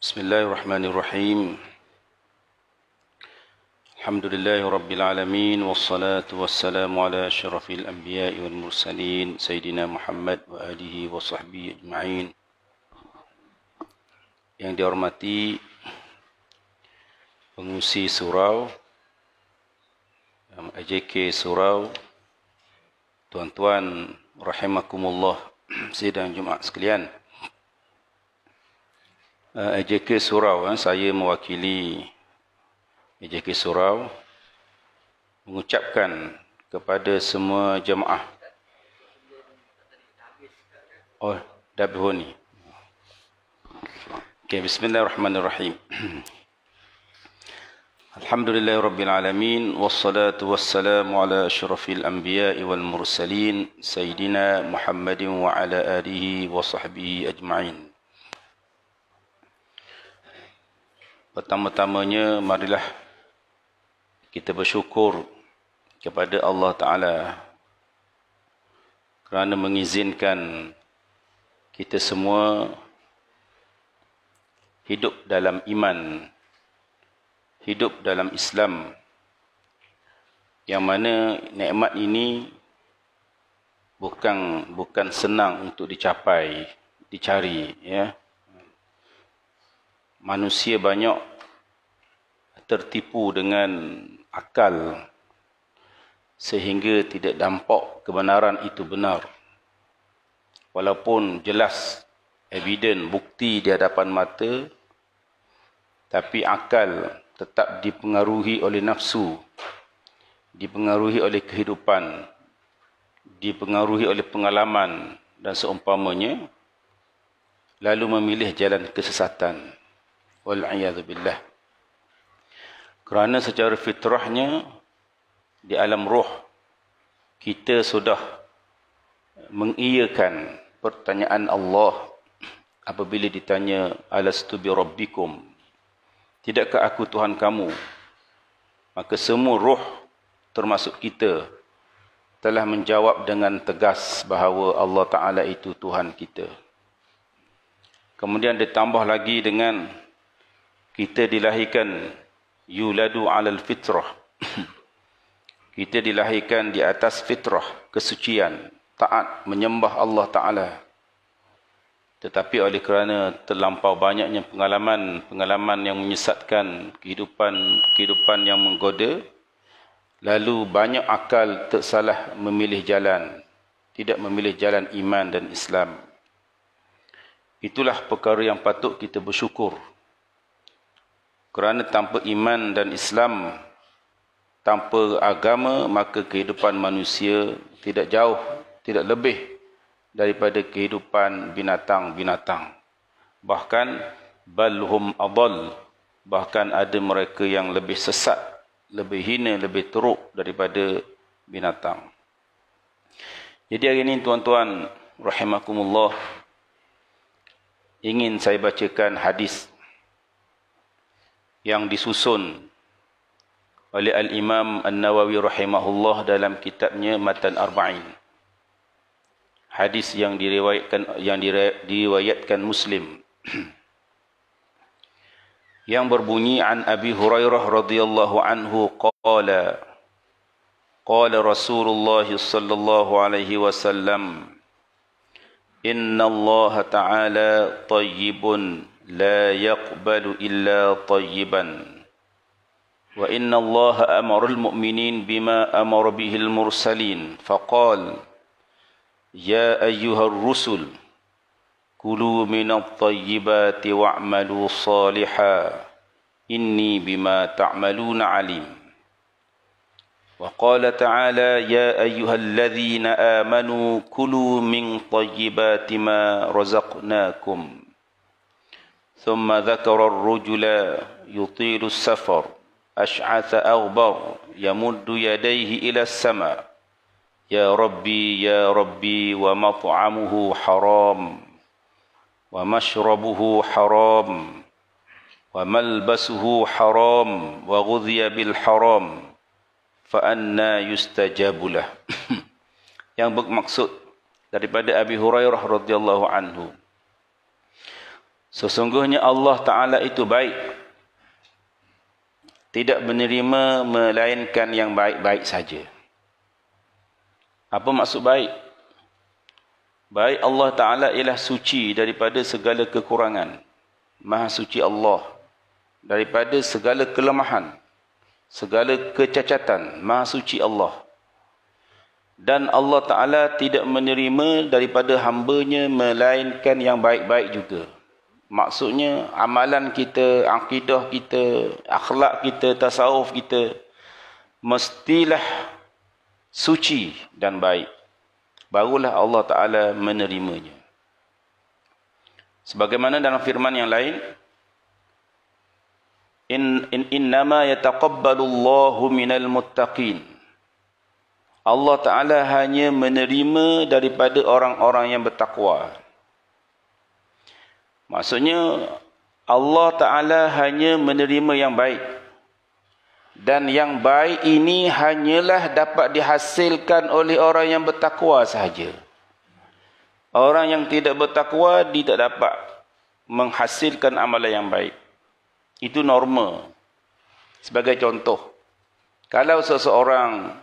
Bismillahirrahmanirrahim. Alhamdulillahi rabbil alamin wassalatu wassalamu ala asyrafil anbiya'i wal mursalin sayyidina Muhammad wa alihi wa sahbihi ajma'in. Yang dihormati pengurusi surau AJK Surau, tuan-tuan rahimakumullah, sidang Jumaat sekalian. AJK Surau, saya mewakili AJK Surau mengucapkan kepada semua jemaah. Oh, dah berhuni. Okay, bismillahirrahmanirrahim. Alhamdulillahirabbil alamin wassalatu wassalamu ala asyrafil anbiya'i wal mursalin sayyidina Muhammadin wa ala alihi wa sahbihi ajma'in. Pertama-tamanya, marilah kita bersyukur kepada Allah Ta'ala kerana mengizinkan kita semua hidup dalam iman, hidup dalam Islam, yang mana nikmat ini bukan senang untuk dicapai, dicari, ya. Manusia banyak tertipu dengan akal sehingga tidak nampak kebenaran itu benar. Walaupun jelas evidence, bukti di hadapan mata, tapi akal tetap dipengaruhi oleh nafsu, dipengaruhi oleh kehidupan, dipengaruhi oleh pengalaman dan seumpamanya, lalu memilih jalan kesesatan. Wal'iyadzubillah. Kerana secara fitrahnya di alam roh kita sudah mengiyakan pertanyaan Allah apabila ditanya alastu bi rabbikum, tidakkah aku Tuhan kamu? Maka semua roh termasuk kita telah menjawab dengan tegas bahawa Allah Ta'ala itu Tuhan kita. Kemudian ditambah lagi dengan kita dilahirkan yuladu alal fitrah. Kita dilahirkan di atas fitrah, kesucian, taat, menyembah Allah Ta'ala. Tetapi oleh kerana terlampau banyaknya pengalaman yang menyesatkan, kehidupan yang menggoda, lalu banyak akal tersalah memilih jalan, tidak memilih jalan iman dan Islam. Itulah perkara yang patut kita bersyukur. Kerana tanpa iman dan Islam, tanpa agama, maka kehidupan manusia tidak jauh, tidak lebih daripada kehidupan binatang-binatang. Bahkan balhum adall, bahkan ada mereka yang lebih sesat, lebih hina, lebih teruk daripada binatang. Jadi hari ini tuan-tuan rahimakumullah, ingin saya bacakan hadis yang disusun oleh Al-Imam An-Nawawi rahimahullah dalam kitabnya Matan Arba'in. Hadis yang diriwayatkan Muslim. Yang berbunyi an Abi Hurairah radhiyallahu anhu qala Rasulullah sallallahu alaihi wasallam, inna Allah ta'ala tayyibun لا يقبل إلا طيبا وإن الله أمر المؤمنين بما أمر به المرسلين فقال يا أيها الرسل كلوا من الطيبات واعملوا صالحا إني بما تعملون عليم وقال تعالى يا أيها الذين آمنوا كلوا من طيبات ما رزقناكم ثم ذكر الرجل يطيل السفر أشعث أغبر يمد يديه إلى السماء يا ربي ومطعمه حرام ومشربه حرام وملبسه حرام وغذي بالحرام فأنى يستجاب له. Yang bermaksud daripada Abi Hurairah radhiyallahu anhu, Sesungguhnya Allah Ta'ala itu baik. Tidak menerima melainkan yang baik-baik saja. Apa maksud baik? Baik Allah Ta'ala ialah suci daripada segala kekurangan. Maha suci Allah daripada segala kelemahan, segala kecacatan. Maha suci Allah. Dan Allah Ta'ala tidak menerima daripada hamba-Nya melainkan yang baik-baik juga. Maksudnya amalan kita, akidah kita, akhlak kita, tasawuf kita mestilah suci dan baik. Barulah Allah Ta'ala menerimanya. Sebagaimana dalam firman yang lain, innama yataqabbalullahu minal muttaqin. Allah Ta'ala hanya menerima daripada orang-orang yang bertakwa. Maksudnya Allah Ta'ala hanya menerima yang baik. Dan yang baik ini hanyalah dapat dihasilkan oleh orang yang bertakwa sahaja. Orang yang tidak bertakwa tidak dapat menghasilkan amalan yang baik. Itu norma. Sebagai contoh, kalau seseorang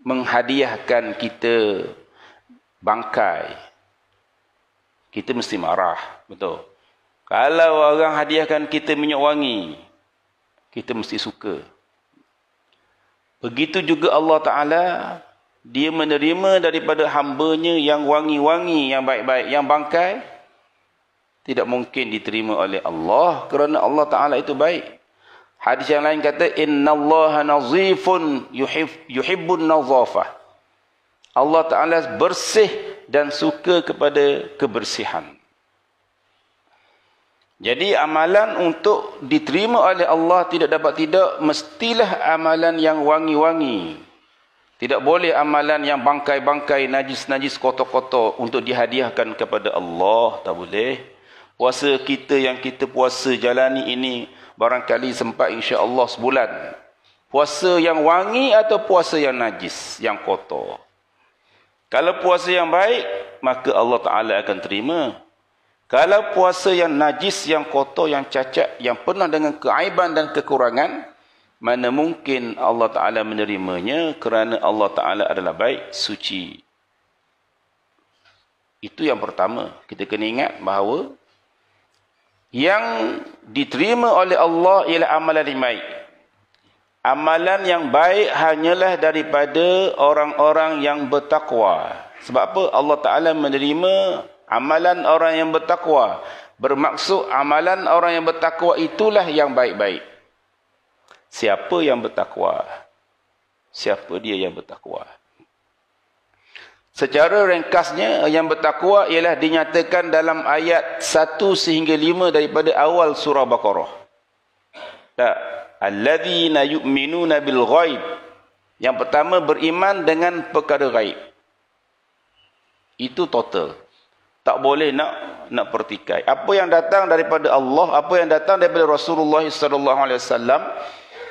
menghadiahkan kita bangkai, kita mesti marah, betul. Kalau orang hadiahkan kita minyak wangi, kita mesti suka. Begitu juga Allah Ta'ala, Dia menerima daripada hamba-Nya yang wangi-wangi, yang baik-baik. Yang bangkai, tidak mungkin diterima oleh Allah kerana Allah Ta'ala itu baik. Hadis yang lain kata, innallaha nazifun yuhibbun nazafah. Allah Ta'ala bersih dan suka kepada kebersihan. Jadi amalan untuk diterima oleh Allah tidak mestilah amalan yang wangi-wangi. Tidak boleh amalan yang bangkai-bangkai, najis-najis, kotor-kotor untuk dihadiahkan kepada Allah. Tak boleh. Puasa kita yang kita puasa jalani ini barangkali sempat insya-Allah sebulan. Puasa yang wangi atau puasa yang najis, yang kotor. Kalau puasa yang baik, maka Allah Ta'ala akan terima. Kalau puasa yang najis, yang kotor, yang cacat, yang penuh dengan keaiban dan kekurangan, mana mungkin Allah Ta'ala menerimanya kerana Allah Ta'ala adalah baik, suci. Itu yang pertama. Kita kena ingat bahawa yang diterima oleh Allah ialah amalan yang baik. Amalan yang baik hanyalah daripada orang-orang yang bertakwa. Sebab apa? Allah Ta'ala menerima amalan orang yang bertakwa. Bermaksud amalan orang yang bertakwa itulah yang baik-baik. Siapa yang bertakwa? Siapa dia yang bertakwa? Secara ringkasnya, yang bertakwa ialah dinyatakan dalam ayat 1 sehingga 5 daripada awal surah Baqarah. Alladzina yu'minuna bil ghaib. Yang pertama, beriman dengan perkara gaib. Itu total. Tak boleh nak pertikai. Apa yang datang daripada Allah, apa yang datang daripada Rasulullah SAW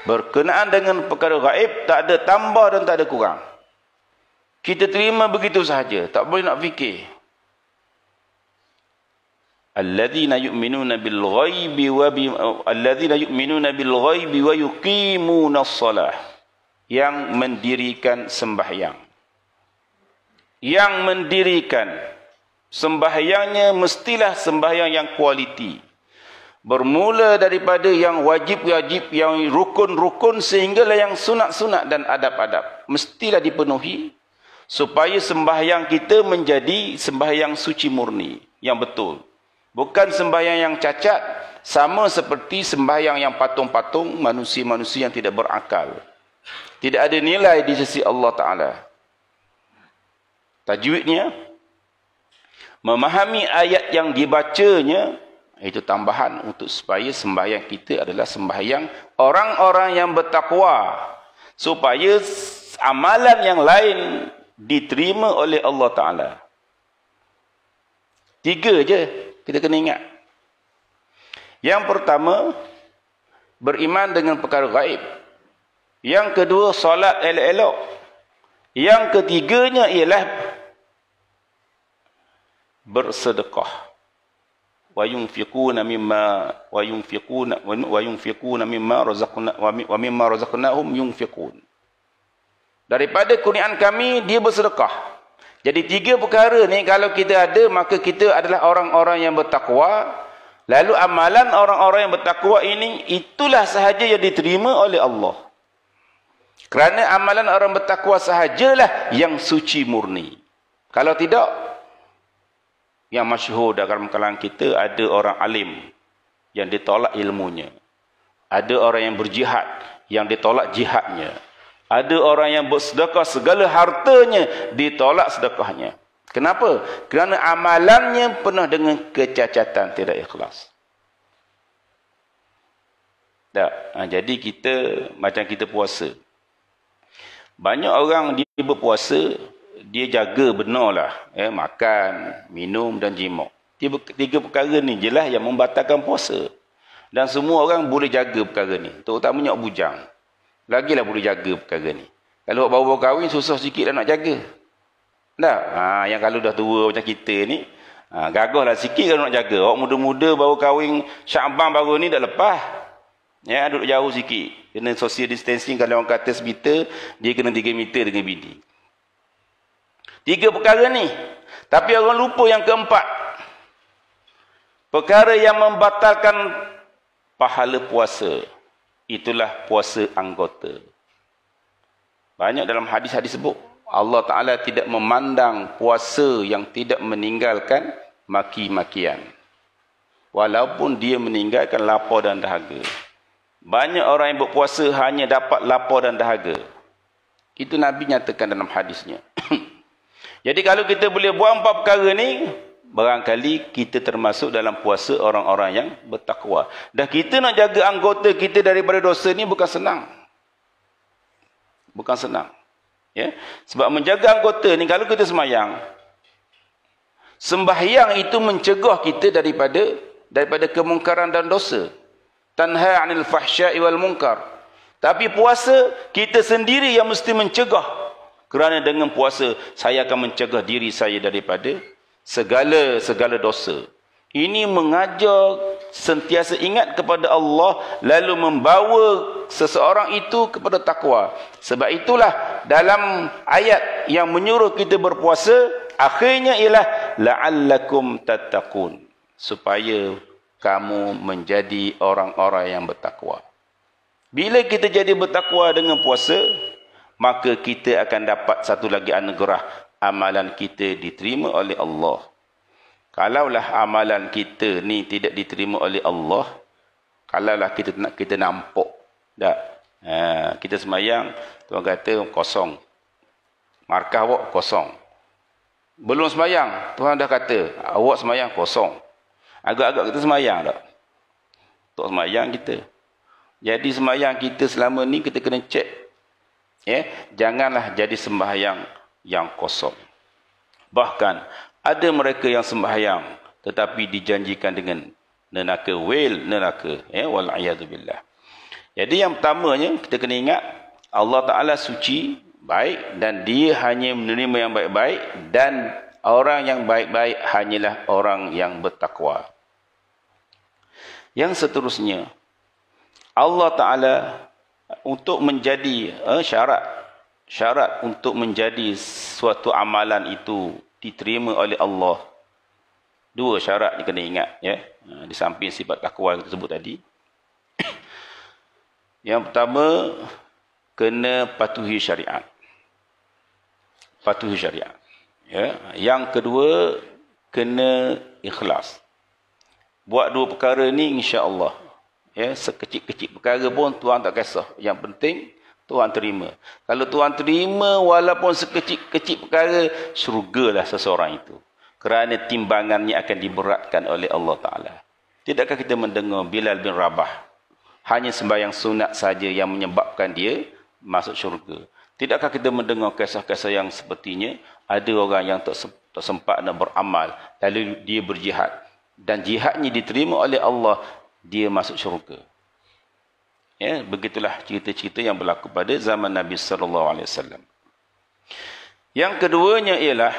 berkenaan dengan perkara gaib, tak ada tambah dan tak ada kurang. Kita terima begitu sahaja, tak boleh nak fikir. Alladzina yu'minuna bil ghaibi wa yuqimunas shalah. Yang mendirikan sembahyang. Yang mendirikan sembahyangnya mestilah sembahyang yang kualiti. Bermula daripada yang wajib-wajib, yang rukun-rukun sehinggalah yang sunat-sunat dan adab-adab. Mestilah dipenuhi supaya sembahyang kita menjadi sembahyang suci murni, yang betul. Bukan sembahyang yang cacat, sama seperti sembahyang yang patung-patung, manusia-manusia yang tidak berakal. Tidak ada nilai di sisi Allah Ta'ala. Tajwidnya, memahami ayat yang dibacanya, itu tambahan untuk supaya sembahyang kita adalah sembahyang orang-orang yang bertakwa. Supaya amalan yang lain diterima oleh Allah Ta'ala. 3 je kita kena ingat. Yang pertama, beriman dengan perkara gaib. Yang kedua, solat elok-elok. Yang ketiganya ialah bersedekah. wa yunfiquna mimma razaqnahum yunfiqun. Daripada kurniaan kami dia bersedekah. Jadi 3 perkara ni kalau kita ada, maka kita adalah orang-orang yang bertakwa. Lalu amalan orang-orang yang bertakwa ini, itulah sahaja yang diterima oleh Allah. Kerana amalan orang bertakwa sahajalah yang suci murni. Kalau tidak, yang masyhur dalam kalangan kita, ada orang alim yang ditolak ilmunya. Ada orang yang berjihad yang ditolak jihadnya. Ada orang yang bersedekah segala hartanya, ditolak sedekahnya. Kenapa? Kerana amalannya penuh dengan kecacatan, tidak ikhlas. Jadi kita, macam kita puasa. Banyak orang dia berpuasa, dia jaga benarlah. Makan, minum dan jima'. 3 perkara ni je lah yang membatalkan puasa. Dan semua orang boleh jaga perkara ni. Terutamanya bujang. Lagilah boleh jaga perkara ni. Kalau baru kahwin, susah sikit lah nak jaga. Tak? Yang kalau dah tua macam kita ni, gagahlah sikit kalau nak jaga. Orang muda-muda baru kahwin, Sya'ban baru ni dah lepas. Duduk jauh sikit. Kena social distancing. Kalau orang kata semeter, dia kena 3 meter dengan bini. 3 perkara ni. Tapi orang lupa yang keempat. Perkara yang membatalkan pahala puasa. Itulah puasa anggota. Banyak dalam hadis-hadis sebut, Allah Ta'ala tidak memandang puasa yang tidak meninggalkan maki-makian. Walaupun dia meninggalkan lapar dan dahaga. Banyak orang yang berpuasa hanya dapat lapar dan dahaga. Itu Nabi nyatakan dalam hadisnya. Jadi kalau kita boleh buang 4 perkara ni, barangkali kita termasuk dalam puasa orang-orang yang bertakwa. Dan kita nak jaga anggota kita daripada dosa ni bukan senang. Bukan senang. Sebab menjaga anggota ni, kalau kita sembahyang, sembahyang itu mencegah kita daripada kemungkaran dan dosa. Tanha 'anil fahsya'i wal munkar. Tapi puasa, kita sendiri yang mesti mencegah. Kerana dengan puasa, saya akan mencegah diri saya daripada segala dosa. Ini mengajar sentiasa ingat kepada Allah, lalu membawa seseorang itu kepada takwa. Sebab itulah dalam ayat yang menyuruh kita berpuasa, akhirnya ialah la'allakum tattaqun, supaya kamu menjadi orang-orang yang bertakwa. Bila kita jadi bertakwa dengan puasa, maka kita akan dapat satu lagi anugerah. Amalan kita diterima oleh Allah. Kalaulah amalan kita ni tidak diterima oleh Allah, kalaulah kita nampak, kita sembahyang, Tuhan kata kosong, markah awak kosong. Belum sembahyang, Tuhan dah kata awak sembahyang kosong. Agak-agak kita sembahyang tak? Tak sembahyang kita. Jadi sembahyang kita selama ni kita kena cek. Janganlah jadi sembahyang yang kosong. Bahkan ada mereka yang sembahyang tetapi dijanjikan dengan neraka, wal'iyadzubillah. Jadi yang pertamanya kita kena ingat, Allah Ta'ala suci, baik, dan dia hanya menerima yang baik-baik, dan orang yang baik-baik hanyalah orang yang bertakwa. Yang seterusnya, Allah Ta'ala untuk menjadi syarat untuk menjadi suatu amalan itu diterima oleh Allah. 2 syarat ni kena ingat, di samping sifat takwa yang kita sebut tadi. Yang pertama, kena patuhi syariat. Patuhi syariat. Yang kedua, kena ikhlas. Buat 2 perkara ni, insya-Allah. Sekecil-kecil perkara pun Tuhan tak kisah. Yang penting Tuhan terima. Kalau Tuhan terima, walaupun sekecil-kecil perkara, syurgalah seseorang itu. Kerana timbangannya akan diberatkan oleh Allah Ta'ala. Tidakkah kita mendengar Bilal bin Rabah, hanya sembahyang sunat saja yang menyebabkan dia masuk syurga? Tidakkah kita mendengar kisah-kisah yang sepertinya, ada orang yang tak sempat nak beramal, lalu dia berjihad, dan jihadnya diterima oleh Allah, dia masuk syurga. Begitulah cerita-cerita yang berlaku pada zaman Nabi SAW. Yang keduanya ialah,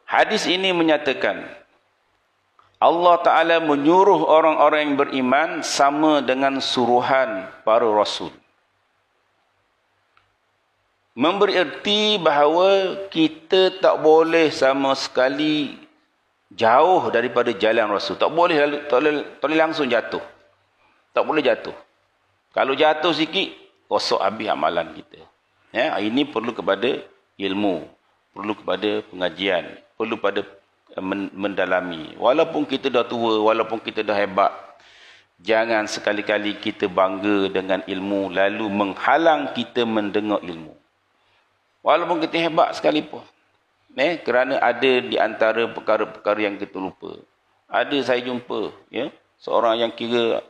hadis ini menyatakan Allah Ta'ala menyuruh orang-orang yang beriman sama dengan suruhan para rasul. Memberi erti bahawa kita tak boleh sama sekali jauh daripada jalan Rasul. Tak boleh langsung jatuh. Tak boleh jatuh. Kalau jatuh sikit, rosak habis amalan kita. Ya, ini perlu kepada ilmu, perlu kepada pengajian, perlu pada mendalami. Walaupun kita dah tua, walaupun kita dah hebat, jangan sekali-kali kita bangga dengan ilmu lalu menghalang kita mendengar ilmu. Walaupun kita hebat sekalipun. Kerana ada di antara perkara-perkara yang kita lupa. Ada saya jumpa, ya, seorang yang kira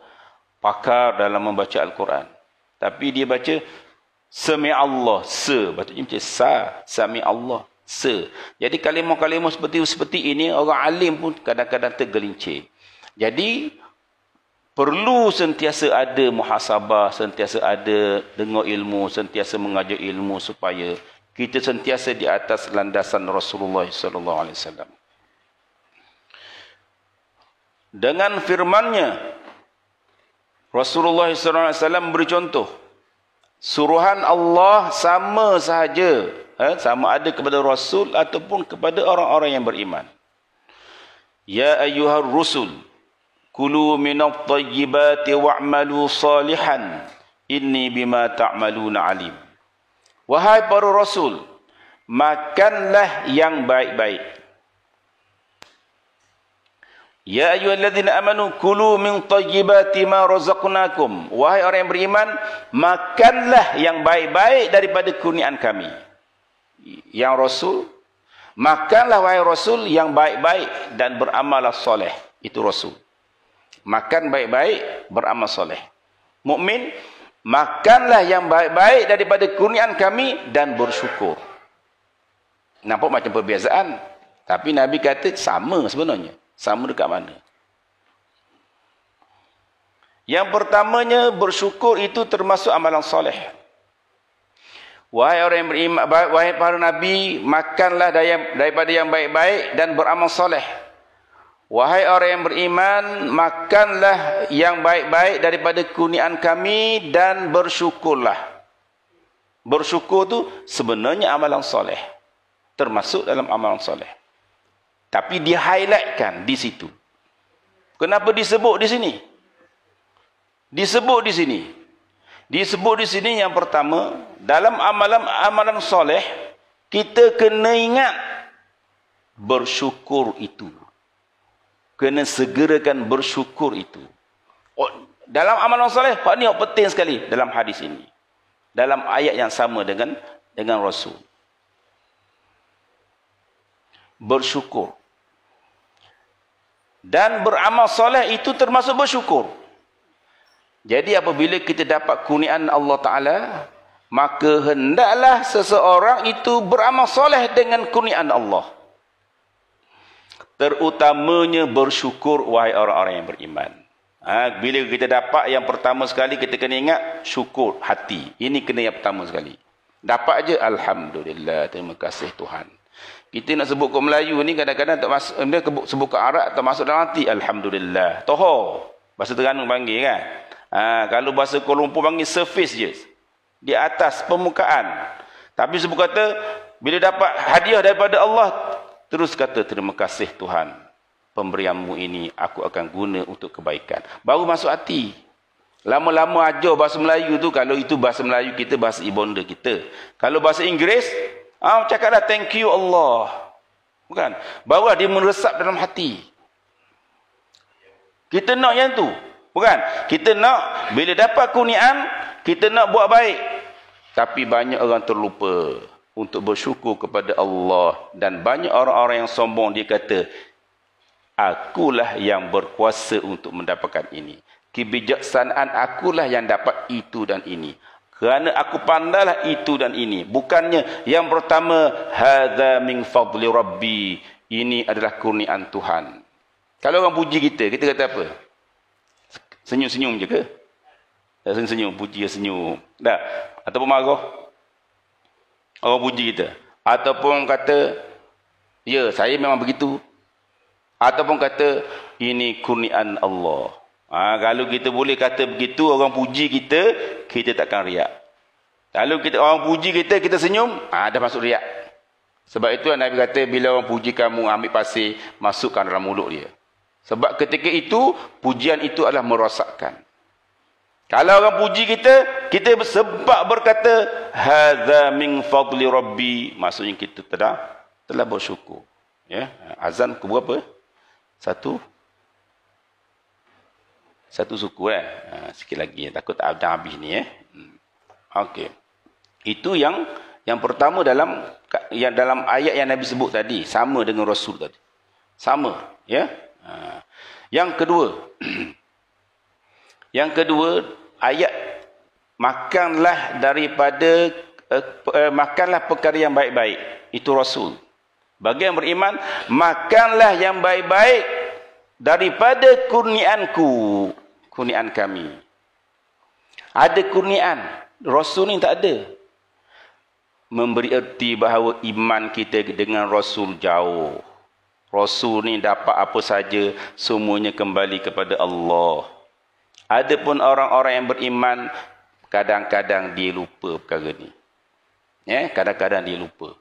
pakar dalam membaca Al-Quran. Tapi dia baca Sami Allah, Batanya macam Sami Allah, Jadi kalimah-kalimah seperti ini, orang alim pun kadang-kadang tergelincir. Jadi, perlu sentiasa ada muhasabah, sentiasa ada dengar ilmu, sentiasa mengajar ilmu supaya kita sentiasa di atas landasan Rasulullah SAW. Dengan firman-Nya, Rasulullah SAW beri contoh. Suruhan Allah sama sahaja, sama ada kepada Rasul ataupun kepada orang-orang yang beriman. Ya ayyuhar rusul, kulu minat tayyibati wa'malu salihan, inni bima ta'maluna alim. Wahai para rasul, makanlah yang baik-baik. Ya ayyuhalladzina amanu kulu min tayyibati ma razaqnakum. Wahai orang yang beriman, makanlah yang baik-baik daripada kurniaan kami. Yang rasul, makanlah wahai rasul yang baik-baik dan beramal soleh. Itu rasul. Makan baik-baik, beramal soleh. Mukmin, makanlah yang baik-baik daripada kurniaan kami dan bersyukur. Nampak macam perbezaan. Tapi Nabi kata sama sebenarnya. Sama dekat mana? Yang pertamanya, bersyukur itu termasuk amalan soleh. Wahai orang yang beriman, wahai para Nabi, makanlah daripada yang baik-baik dan beramal soleh. Wahai orang yang beriman, makanlah yang baik-baik daripada kurniaan kami dan bersyukurlah. Bersyukur itu sebenarnya amalan soleh. Termasuk dalam amalan soleh. Tapi dia highlightkan di situ. Kenapa disebut di sini? Disebut di sini. Disebut di sini yang pertama, dalam amalan soleh, kita kena ingat bersyukur itu. Kena segerakan bersyukur itu. Dalam amalan soleh, ini penting sekali dalam hadis ini. Dalam ayat yang sama dengan Rasul. Bersyukur. Dan beramal soleh itu termasuk bersyukur. Jadi apabila kita dapat kurniaan Allah Ta'ala, maka hendaklah seseorang itu beramal soleh dengan kurniaan Allah. Terutamanya bersyukur, wahai orang-orang yang beriman. Bila kita dapat yang pertama sekali, kita kena ingat syukur hati. Ini kena yang pertama sekali. Dapat je, Alhamdulillah, terima kasih Tuhan. Kita nak sebut ke Melayu ni kadang-kadang tak masuk, sebut ke Arab tak masuk dalam hati. Alhamdulillah. Toho. Bahasa Terengganu panggil kan. Kalau bahasa Kuala Lumpur panggil surface je. Di atas permukaan. Tapi sebut kata, bila dapat hadiah daripada Allah, terus kata, terima kasih Tuhan. Pemberianmu ini aku akan guna untuk kebaikan. Baru masuk hati. Lama-lama ajar bahasa Melayu tu, kalau itu bahasa Melayu kita, bahasa ibunda kita. Kalau bahasa Inggeris, cakaplah thank you Allah. Bukan? Baru dia meresap dalam hati. Kita nak yang tu. Bukan? Kita nak, bila dapat kurniaan, kita nak buat baik. Tapi banyak orang terlupa untuk bersyukur kepada Allah. Dan banyak orang-orang yang sombong, dia kata, akulah yang berkuasa untuk mendapatkan ini. Kebijaksanaan akulah yang dapat itu dan ini. Kerana aku pandailah itu dan ini. Bukannya yang pertama, hadza min fadli rabbi. Ini adalah kurniaan Tuhan. Kalau orang puji kita, kita kata apa? Senyum-senyum je ke? Senyum-senyum, puji senyum. Dah. Ataupun marah. Orang puji kita. Ataupun kata, ya, saya memang begitu. Ataupun kata, ini kurnian Allah. Kalau kita boleh kata begitu, orang puji kita, kita takkan riak. Kalau orang puji kita, kita senyum, dah masuk riak. Sebab itu Nabi kata, bila orang puji kamu, ambil pasir, masukkan dalam mulut dia. Sebab ketika itu, pujian itu adalah merosakkan. Kalau orang puji kita, kita sebab berkata, hadza min fadli rabbi. Maksudnya kita telah bersyukur. Ya, azan ke berapa? Satu suku sikit lagi, takut dah habis ni Okey. Itu yang pertama dalam ayat yang Nabi sebut tadi, sama dengan Rasul tadi. Sama, ya. Yang kedua ayat makanlah daripada makanlah perkara yang baik-baik. Itu Rasul. Bagi yang beriman, makanlah yang baik-baik daripada kurnianku, kurnian kami. Ada kurnian, Rasul ni tak ada. Memberi erti bahawa iman kita dengan Rasul jauh. Rasul ni dapat apa saja, semuanya kembali kepada Allah. Adapun orang-orang yang beriman, kadang-kadang dia lupa perkara ni. Kadang-kadang dia lupa.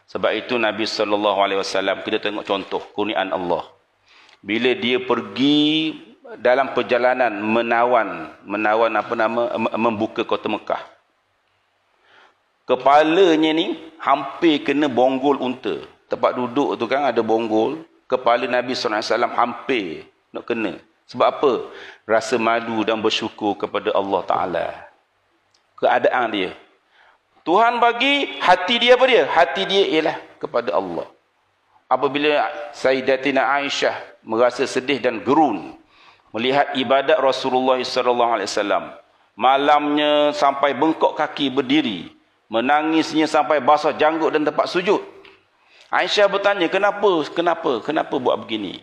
Sebab itu Nabi SAW, kita tengok contoh kurnian Allah. Bila dia pergi dalam perjalanan membuka kota Mekah. Kepalanya ni hampir kena bonggol unta. Tempat duduk tu kan ada bonggol. Kepala Nabi SAW hampir nak kena. Sebab apa? Rasa malu dan bersyukur kepada Allah Ta'ala. Keadaan dia. Tuhan bagi, hati dia apa dia? Hati dia ialah kepada Allah. Apabila Sayyidatina Aisyah merasa sedih dan gerun melihat ibadat Rasulullah SAW, malamnya sampai bengkok kaki berdiri, menangisnya sampai basah janggut dan tempat sujud. Aisyah bertanya, kenapa buat begini?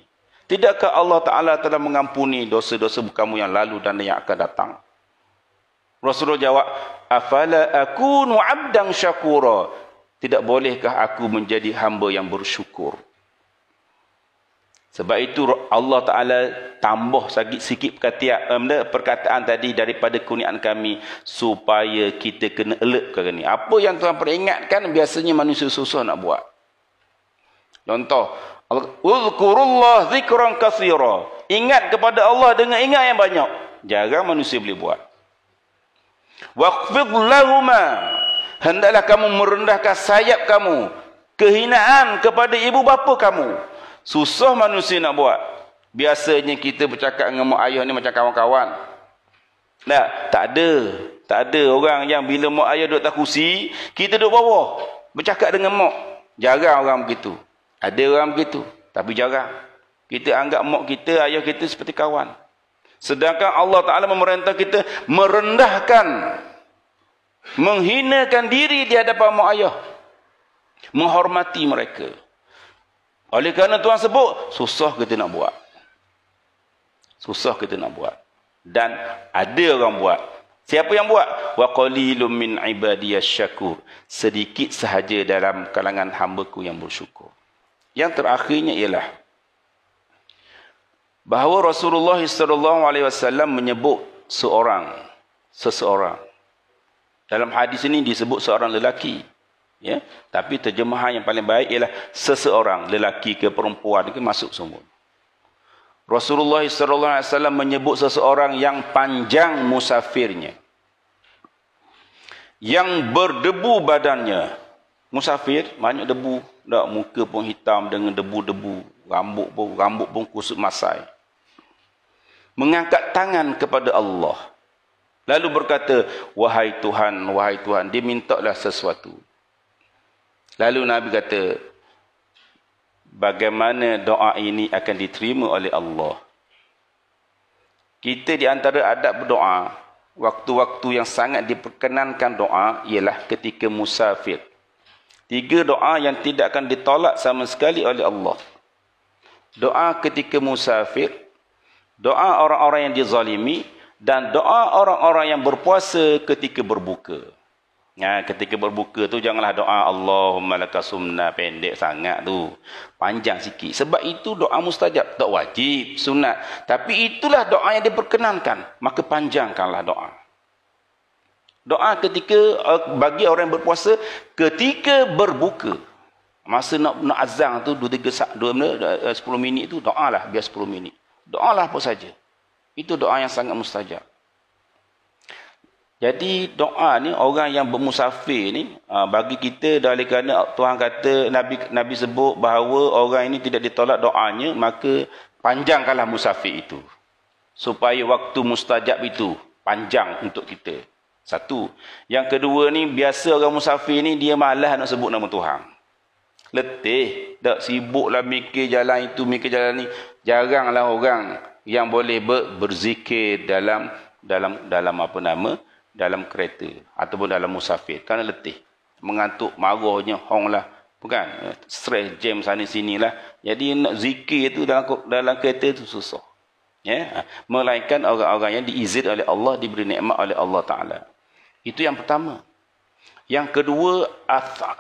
Tidakkah Allah Ta'ala telah mengampuni dosa-dosa kamu yang lalu dan yang akan datang? Rasulullah jawab, afala akunu abdan syakura. Tidak bolehkah aku menjadi hamba yang bersyukur? Sebab itu Allah Ta'ala tambah sikit perkataan tadi daripada kurnian kami, supaya kita kena alert perkara ni. Apa yang Tuhan peringatkan, biasanya manusia susah nak buat. Contoh, uzkurullah zikran katsira. Ingat kepada Allah dengan ingat yang banyak. Jarang manusia boleh buat. Waqfid lahuma, hendaklah kamu merendahkan sayap kamu, kehinaan kepada ibu bapa kamu. Susah manusia nak buat. Biasanya kita bercakap dengan mak ayah ni macam kawan-kawan. Tak ada orang yang bila mak ayah duduk atas kursi, kita duduk bawah bercakap dengan mak. Jarang orang begitu. Ada orang begitu, tapi jarang. Kita anggap mak kita, ayah kita seperti kawan. Sedangkan Allah Ta'ala memerintah kita merendahkan, menghinakan diri di hadapan mak ayah, menghormati mereka. Oleh kerana Tuhan sebut, susah kita nak buat. Susah kita nak buat. Dan ada orang buat. Siapa yang buat? Wa qalilum min ibadiyasy syakur. Sedikit sahaja dalam kalangan hamba-Ku yang bersyukur. Yang terakhirnya ialah bahawa Rasulullah SAW menyebut seseorang. Dalam hadis ini disebut seorang lelaki. Ya, tapi terjemahan yang paling baik ialah seseorang, lelaki ke perempuan ke masuk semua. Rasulullah SAW menyebut seseorang yang panjang musafirnya, yang berdebu badannya. Musafir banyak debu, muka pun hitam dengan debu-debu, rambut pun kusut masai. Mengangkat tangan kepada Allah, lalu berkata, wahai Tuhan, dia mintalah sesuatu. Lalu Nabi kata, bagaimana doa ini akan diterima oleh Allah? Kita di antara adab berdoa, waktu-waktu yang sangat diperkenankan doa ialah ketika musafir. 3 doa yang tidak akan ditolak sama sekali oleh Allah. Doa ketika musafir, doa orang-orang yang dizalimi, dan doa orang-orang yang berpuasa ketika berbuka. Ketika berbuka tu janganlah doa Allahumma lakasumna pendek sangat tu. Panjang sikit. Sebab itu doa mustajab. Tak wajib, sunat. Tapi itulah doa yang diperkenankan. Maka panjangkanlah doa. Doa ketika bagi orang yang berpuasa ketika berbuka. Masa nak azan tu 10 minit tu doalah biar 10 minit. Doalah apa saja. Itu doa yang sangat mustajab. Jadi doa ni orang yang bermusafir ni bagi kita dari kerana Tuhan kata Nabi sebut bahawa orang ini tidak ditolak doanya, maka panjangkanlah musafir itu. Supaya waktu mustajab itu panjang untuk kita. Satu. Yang kedua ni biasa orang musafir ni dia malas nak sebut nama Tuhan. Letih, tak sibuklah mikir jalan itu, mikir jalan ni. Jaranglah orang yang boleh berzikir dalam apa nama? Dalam kereta ataupun dalam musafir kerana letih, mengantuk, marahnya, hong lah, bukan, stres, jam sana sini lah. Jadi nak zikir tu dalam kereta tu susah, melainkan orang-orang yang diizinkan oleh Allah, diberi nikmat oleh Allah Ta'ala. Itu yang pertama. Yang kedua,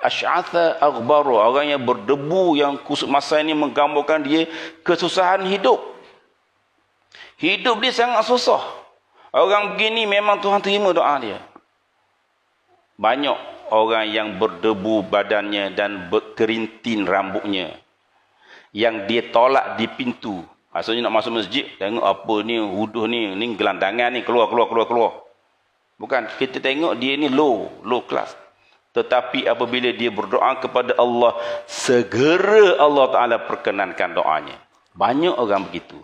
asy'atha aghbara, orang yang berdebu, yang kusut masa ini menggambarkan dia kesusahan hidup. Hidup dia sangat susah. Orang begini memang Tuhan terima doa dia. Banyak orang yang berdebu badannya dan berkerintin rambutnya. Yang dia tolak di pintu. Maksudnya nak masuk masjid, tengok apa ni, wuduh ni gelandangan ni, keluar. Bukan, kita tengok dia ni low class. Tetapi apabila dia berdoa kepada Allah, segera Allah Ta'ala perkenankan doanya. Banyak orang begitu.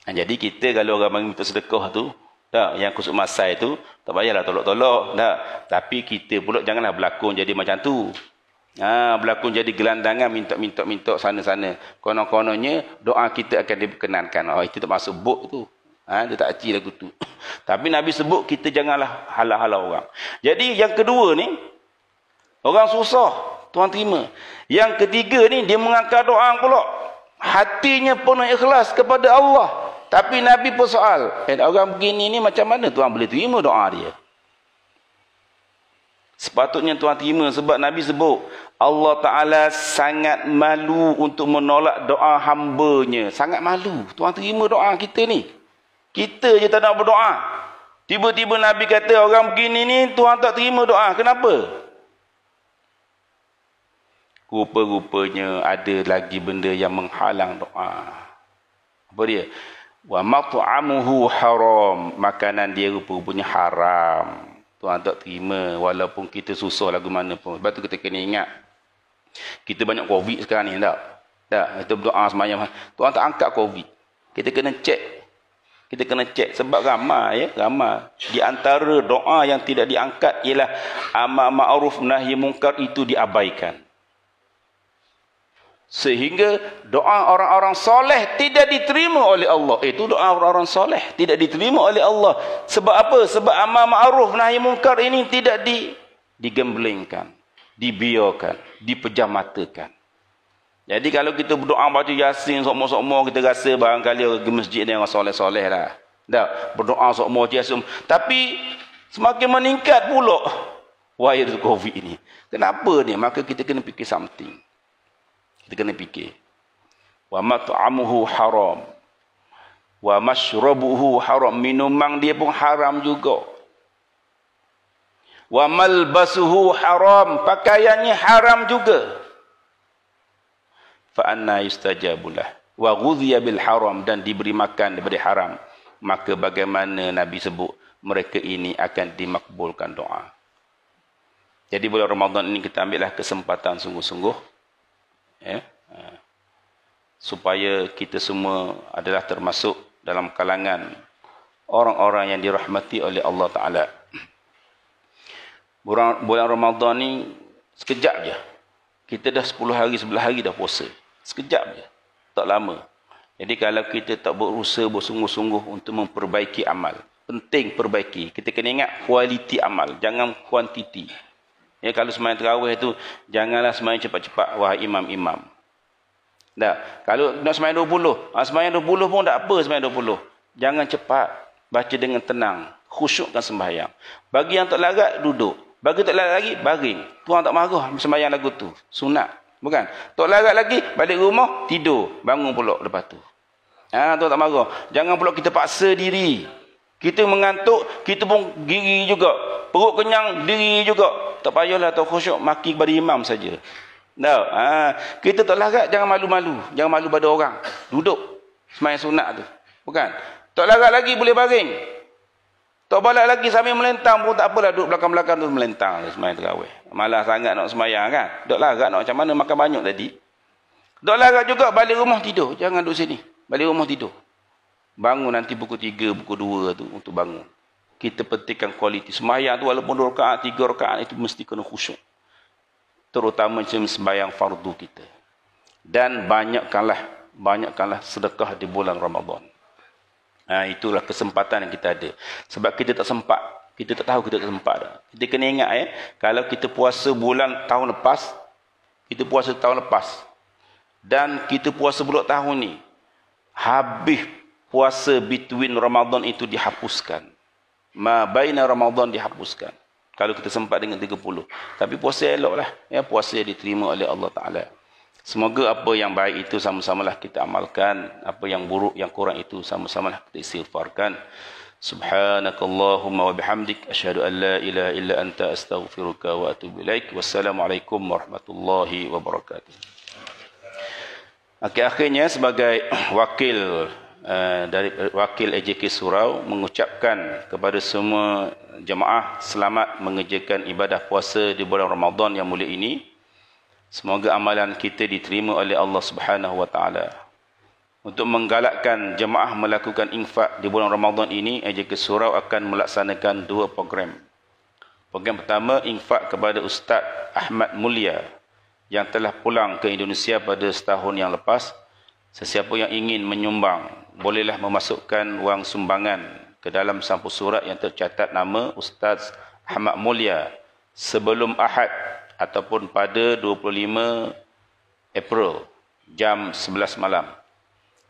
Jadi kita kalau orang minta sedekah tu, yang kusuk masai tu, tak payahlah tolak-tolak. Tapi kita pula janganlah berlakon jadi macam tu. Berlakon jadi gelandangan, minta sana-sana. Konon-kononnya doa kita akan diperkenankan. Itu tak masuk buk tu. Dia tak aci lagu tu. Tapi Nabi sebut kita janganlah halau-halau orang. Jadi yang kedua ni, orang susah, Tuhan terima. Yang ketiga ni, dia mengangkat doa pula. Hatinya penuh ikhlas kepada Allah. Tapi Nabi pun soal, orang begini ni macam mana Tuhan boleh terima doa dia? Sepatutnya Tuhan terima sebab Nabi sebut, Allah Ta'ala sangat malu untuk menolak doa hambanya. Sangat malu. Tuhan terima doa kita ni. Kita je tak nak berdoa. Tiba-tiba Nabi kata, orang begini ni Tuhan tak terima doa. Kenapa? Rupa-rupanya ada lagi benda yang menghalang doa. Apa dia? Wa mat'amuhu haram, makanan dia rupa-rupanya haram. Tuhan tak terima walaupun kita susah lagu mana pun. Sebab tu kita kena ingat. Kita banyak COVID sekarang ni, tak? Kita berdoa semayang. Tuhan tak angkat COVID. Kita kena cek sebab ramai. Di antara doa yang tidak diangkat ialah amar ma'ruf nahi munkar, itu diabaikan. Sehingga doa orang-orang soleh tidak diterima oleh Allah. Itu doa orang-orang soleh tidak diterima oleh Allah. Sebab apa? Sebab amar ma'ruf nahi munkar ini tidak digemblengkan, dibiarkan, dipejamatakan. Jadi kalau kita berdoa baca Yasin sokmo-sokmo, kita rasa barangkali orang ke masjid ni orang soleh-soleh lah. Berdoa sokmo Yasin. Tapi semakin meningkat pula virus COVID ini. Kenapa ni? Maka kita kena fikir something. Kita kena fikir. Wa mat'amuhu haram. Wa mashrabuhu haram. Minuman dia pun haram juga. Wa malbasuhu haram. Pakaiannya haram juga. Fa anna yustajabulah. Wa ghudhiya bil haram. Dan diberi makan daripada haram. Maka bagaimana Nabi sebut, mereka ini akan dimakbulkan doa. Jadi bulan Ramadan ini kita ambillah kesempatan sungguh-sungguh. Supaya kita semua adalah termasuk dalam kalangan orang-orang yang dirahmati oleh Allah Ta'ala. Bulan Ramadan ni sekejap je. Kita dah 10 hari, 11 hari dah puasa. Sekejap je. Tak lama. Jadi kalau kita tak berusaha bersungguh-sungguh untuk memperbaiki amal. Penting perbaiki. Kita kena ingat kualiti amal. Jangan kuantiti. Kalau sembahyang tarawih tu, janganlah sembahyang cepat-cepat, wahai imam-imam. Kalau nak sembahyang 20, sembahyang 20 pun tak apa sembahyang 20. Jangan cepat, baca dengan tenang, khusyukkan sembahyang. Bagi yang tak larat, duduk. Bagi tak larat lagi, baring. Tuan tak marah sembahyang lagu tu. Sunat. Bukan? Tak larat lagi, balik rumah, tidur. Bangun pula lepas tu. Tuan tak marah. Jangan pula kita paksa diri. Kita mengantuk, kita pun diri juga. Perut kenyang, diri juga. Tak payahlah tak khusyuk, maki kepada imam saja. Tak. Kita tak larat, jangan malu-malu. Jangan malu pada orang. Duduk. Sembahyang sunat tu. Bukan? Tak larat lagi, boleh baring. Tak balik lagi sambil melentang pun tak apalah, duduk belakang-belakang tu melentang sembahyang tarawih. Malah sangat nak sembahyang kan. Duduk larat nak macam mana, makan banyak tadi. Duduk larat juga, balik rumah tidur. Jangan duduk sini. Balik rumah tidur. Bangun nanti pukul 3, pukul 2 tu untuk bangun. Kita pentingkan kualiti. Sembahyang tu walaupun 2 rakaat, 3 rakaat itu mesti kena khusyuk. Terutama macam sembahyang fardu kita. Dan banyakkanlah sedekah di bulan Ramadan. Itulah kesempatan yang kita ada. Sebab kita tak sempat. Kita tak tahu kita tak sempat dah. Kita kena ingat kalau kita puasa bulan tahun lepas, kita puasa tahun lepas. Dan kita puasa pula tahun ni. Habis puasa between Ramadan itu dihapuskan. Ma baina Ramadan dihapuskan. Kalau kita sempat dengan 30. Tapi puasa eloklah. Puasa yang diterima oleh Allah Ta'ala. Semoga apa yang baik itu sama-samalah kita amalkan. Apa yang buruk, yang kurang itu sama-samalah kita istighfarkan. Subhanakallahumma wa bihamdik. Asyhadu an la ilaha illa anta astaghfiruka wa atubu ilaik. Wassalamualaikum warahmatullahi wabarakatuh. Akhirnya sebagai wakil dari wakil AJK Surau mengucapkan kepada semua jemaah selamat mengerjakan ibadah puasa di bulan Ramadan yang mulia ini. Semoga amalan kita diterima oleh Allah Subhanahu wa taala. Untuk menggalakkan jemaah melakukan infak di bulan Ramadan ini, AJK Surau akan melaksanakan 2 program. Program pertama, infak kepada Ustaz Ahmad Mulia yang telah pulang ke Indonesia pada setahun yang lepas. Sesiapa yang ingin menyumbang, bolehlah memasukkan wang sumbangan ke dalam sampul surat yang tercatat nama Ustaz Ahmad Mulia sebelum Ahad ataupun pada 25 April jam 11 malam.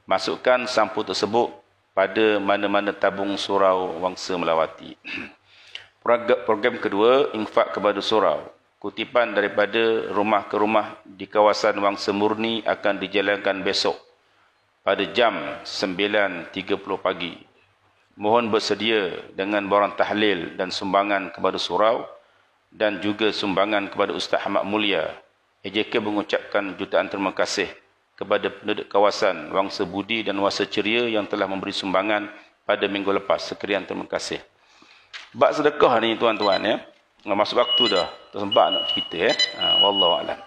Masukkan sampul tersebut pada mana-mana tabung surau Wangsa Melawati. Program kedua, infak kepada surau. Kutipan daripada rumah ke rumah di kawasan Wangsa Murni akan dijalankan besok pada jam 9.30 pagi. Mohon bersedia dengan barang tahlil dan sumbangan kepada surau dan juga sumbangan kepada Ustaz Ahmad Mulia. AJK mengucapkan jutaan terima kasih kepada penduduk kawasan Wangsa Budi dan Wangsa Ceria yang telah memberi sumbangan pada minggu lepas. Sekian terima kasih. Bab sedekah ni tuan-tuan masuk waktu dah. Tak sempat nak cerita wallahu a'lam.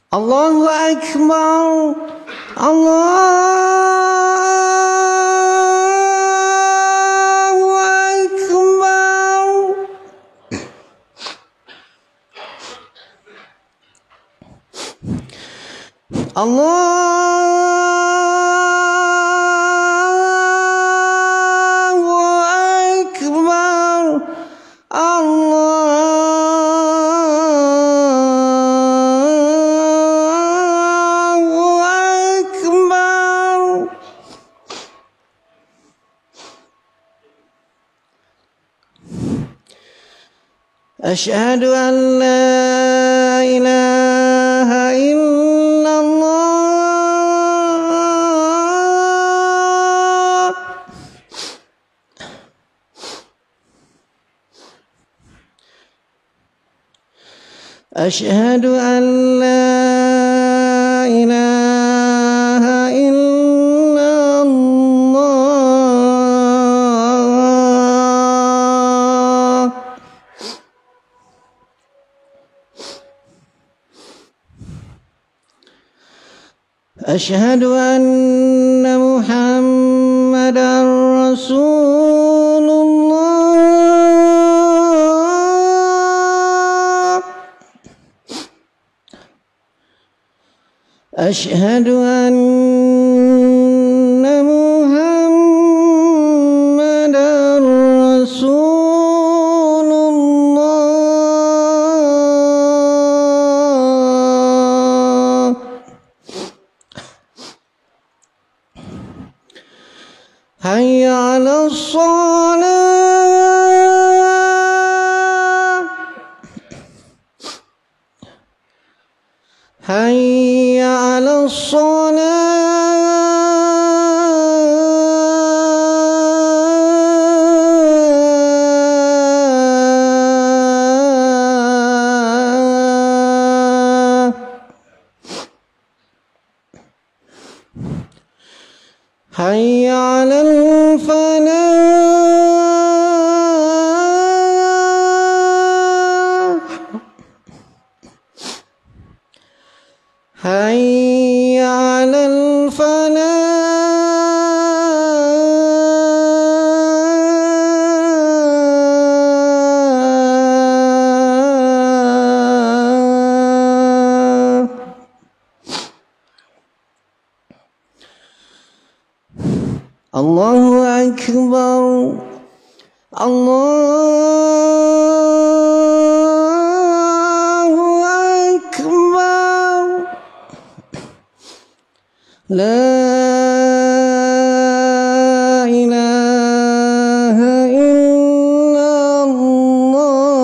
Allahu Akbar. Allahu Akbar. Allahu Akbar. أشهد أن لا إله إلا الله أشهد أن لا إله إلا الله أشهد أن محمدا رسول الله أشهد أن محمدا رسول الله حي على الصلاة حي على الصلاة حي على الفلاح حي على الفلاح الله أكبر الله أكبر لا إله إلا الله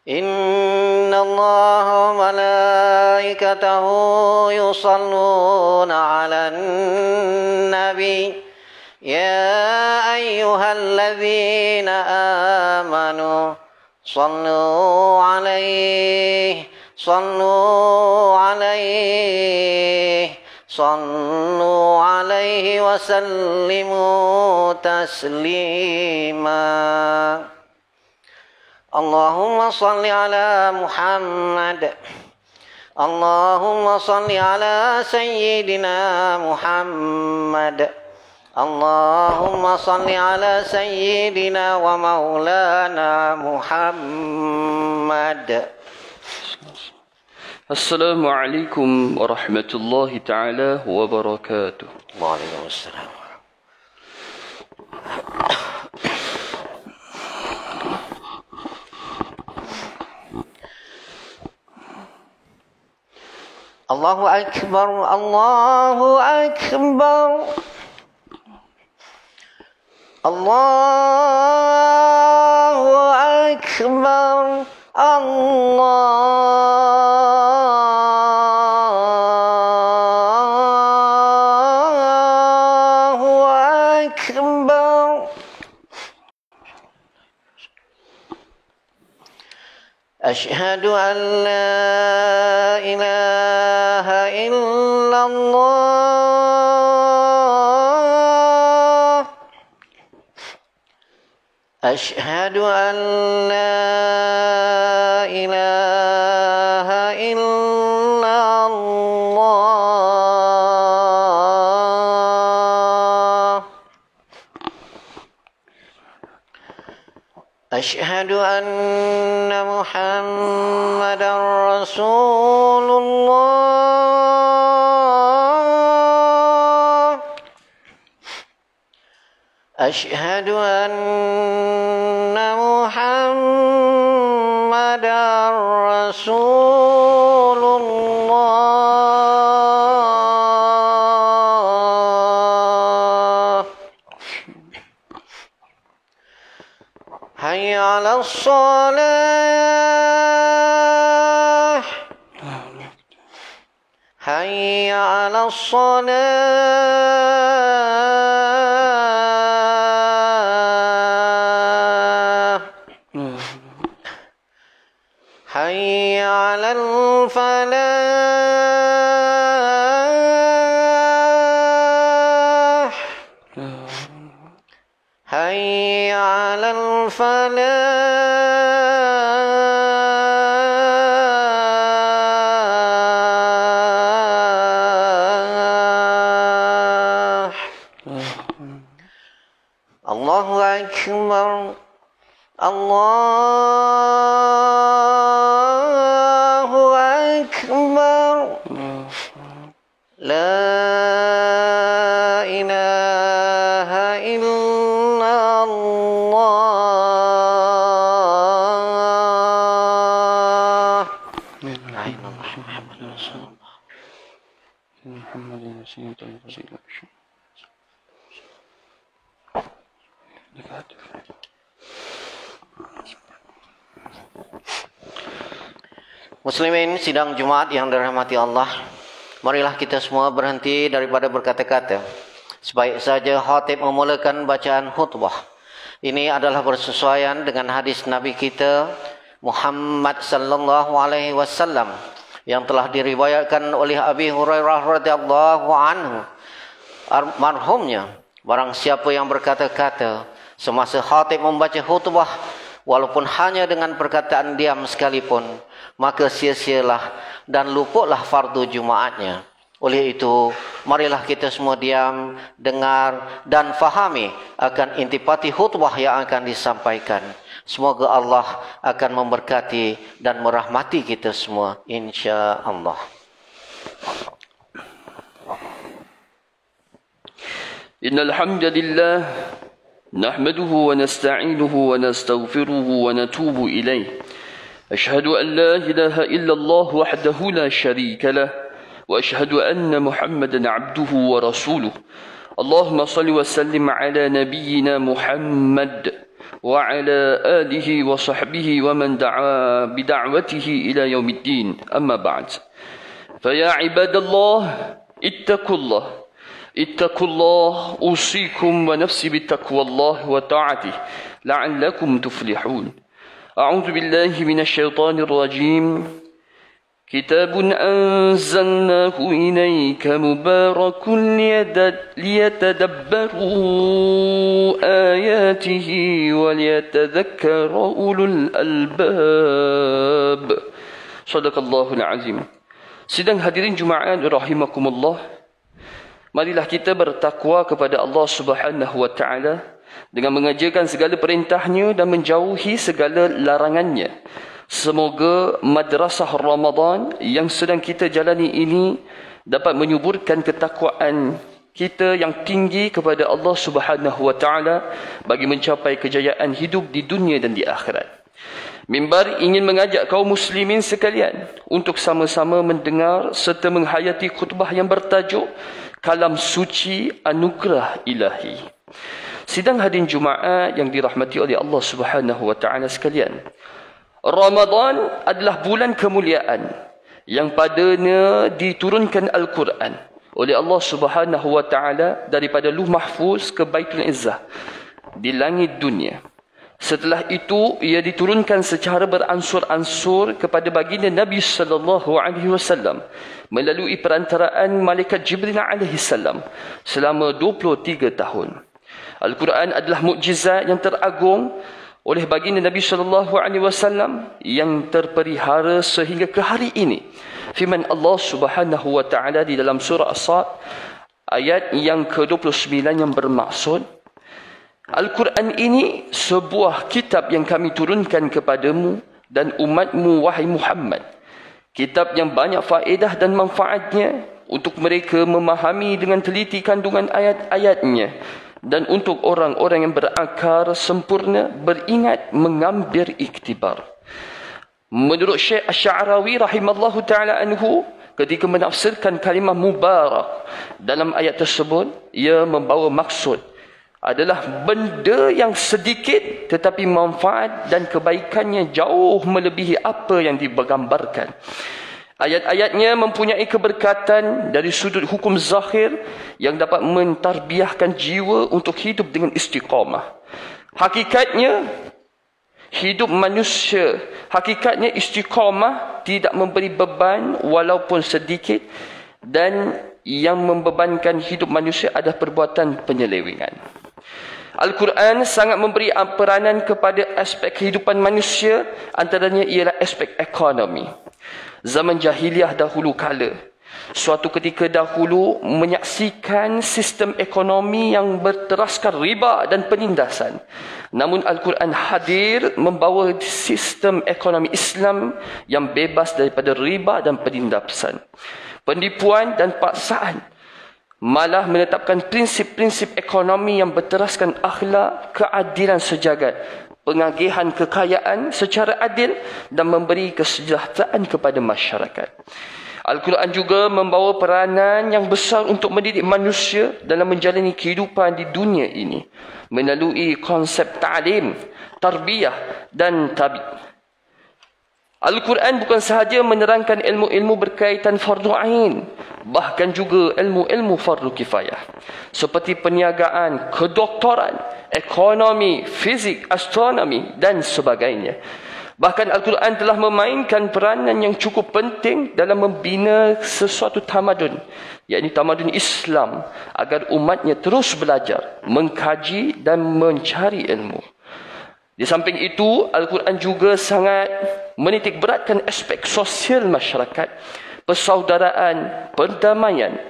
إن الله وملائكته يصلون على النبي يا أيها الذين آمنوا صلوا عليه وسلموا تسليما اللهم صل على محمد اللهم صل على سيدنا محمد اللهم صل على سيدنا ومولانا محمد. Assalamualaikum warahmatullahi ta'ala wabarakatuh. Waalaikumsalam. Allahu Akbar, Allahu Akbar, Allahu Akbar, Allahu Akbar. Ashhadu an la ilaha illallah. Ashhadu an la ilaha illallah. Ashhadu anna Muhammadan Rasulullah. Ashhadu anna Muhammadan Rasulullah. Hayya 'alas shalah. Hayya 'alas shalah. Hayya 'alal falah. Hayya 'alal falah. Allahu Akbar, Allahu Akbar. La ilaha illallah. La ilaha illallah. Muslimin sidang Jumat yang dirahmati Allah, marilah kita semua berhenti daripada berkata-kata. Sebaik saja khatib memulakan bacaan khutbah. Ini adalah bersesuaian dengan hadis Nabi kita Muhammad sallallahu alaihi wasallam yang telah diriwayatkan oleh Abi Hurairah radhiyallahu anhu. Marhumnya, barang siapa yang berkata-kata semasa khatib membaca khutbah, walaupun hanya dengan perkataan diam sekalipun, maka sia-sialah dan luputlah fardu Jumaatnya. Oleh itu, marilah kita semua diam, dengar dan fahami akan intipati khutbah yang akan disampaikan. Semoga Allah akan memberkati dan merahmati kita semua, insya-Allah. Innal hamdalillah nahmaduhu wa nasta'inuhu wa nastaghfiruhu wa natubu ilayh. Ashhadu an la ilaha illallah wahdahu la sharika lah wa ashhadu anna Muhammadan 'abduhu wa rasuluh. Allahumma salli wa sallim ala nabiyyina Muhammad وعلى آله وصحبه ومن دعا بدعوته إلى يوم الدين. أما بعد، فيا عباد الله اتقوا الله، اتقوا الله، أوصيكم ونفسي بتقوى الله وطاعته لعلكم تفلحون. أعوذ بالله من الشيطان الرجيم. كتاب أنزلناه إليك مبارك ليتدبروا آياته وليتذكر أولو الألباب. صدق الله العظيم. Sidang hadirin Jumaat rahimakumullah, marilah kita bertakwa kepada Allah Subhanahu wa taala dengan mengerjakan segala perintahnya dan menjauhi segala larangannya. Semoga madrasah Ramadan yang sedang kita jalani ini dapat menyuburkan ketakwaan kita yang tinggi kepada Allah Subhanahu wa taala bagi mencapai kejayaan hidup di dunia dan di akhirat. Mimbar ingin mengajak kaum muslimin sekalian untuk sama-sama mendengar serta menghayati khutbah yang bertajuk Kalam Suci Anugerah Ilahi. Sidang hadirin Jumaat yang dirahmati oleh Allah Subhanahu wa taala sekalian, Ramadan adalah bulan kemuliaan yang padanya diturunkan Al-Quran oleh Allah Subhanahu wa taala daripada Lauh Mahfuz ke Baitul Izzah di langit dunia. Setelah itu ia diturunkan secara beransur-ansur kepada baginda Nabi sallallahu alaihi wasallam melalui perantaraan malaikat Jibril alaihi salam selama 23 tahun. Al-Quran adalah mukjizat yang teragung oleh baginda Nabi sallallahu alaihi wasallam yang terpelihara sehingga ke hari ini. Firman Allah Subhanahu wa taala di dalam surah As-Sad ayat yang ke-29 yang bermaksud, Al-Quran ini sebuah kitab yang kami turunkan kepadamu dan umatmu wahai Muhammad. Kitab yang banyak faedah dan manfaatnya untuk mereka memahami dengan teliti kandungan ayat-ayatnya, dan untuk orang-orang yang berakal sempurna beringat mengambil iktibar. Menurut Syekh Asy-Sya'rawi rahimallahu taala anhu, ketika menafsirkan kalimah mubarak dalam ayat tersebut, ia membawa maksud adalah benda yang sedikit tetapi manfaat dan kebaikannya jauh melebihi apa yang digambarkan. Ayat-ayatnya mempunyai keberkatan dari sudut hukum zahir yang dapat mentarbiahkan jiwa untuk hidup dengan istiqamah. Hakikatnya istiqamah tidak memberi beban walaupun sedikit, dan yang membebankan hidup manusia adalah perbuatan penyelewengan. Al-Quran sangat memberi peranan kepada aspek kehidupan manusia, antaranya ialah aspek ekonomi. Zaman jahiliah dahulu kala, suatu ketika dahulu menyaksikan sistem ekonomi yang berteraskan riba dan penindasan. Namun Al-Quran hadir membawa sistem ekonomi Islam yang bebas daripada riba dan penindasan, penipuan dan paksaan. Malah menetapkan prinsip-prinsip ekonomi yang berteraskan akhlak, keadilan sejagat, pengagihan kekayaan secara adil dan memberi kesejahteraan kepada masyarakat. Al-Quran juga membawa peranan yang besar untuk mendidik manusia dalam menjalani kehidupan di dunia ini melalui konsep ta'lim, tarbiyah dan Al-Quran bukan sahaja menerangkan ilmu-ilmu berkaitan fardu ain, bahkan juga ilmu-ilmu fardu kifayah seperti perniagaan, kedoktoran, ekonomi, fizik, astronomi dan sebagainya. Bahkan Al-Quran telah memainkan peranan yang cukup penting dalam membina sesuatu tamadun, yakni tamadun Islam, agar umatnya terus belajar, mengkaji dan mencari ilmu. Di samping itu, Al-Quran juga sangat menitik beratkan aspek sosial masyarakat, persaudaraan, perdamaian,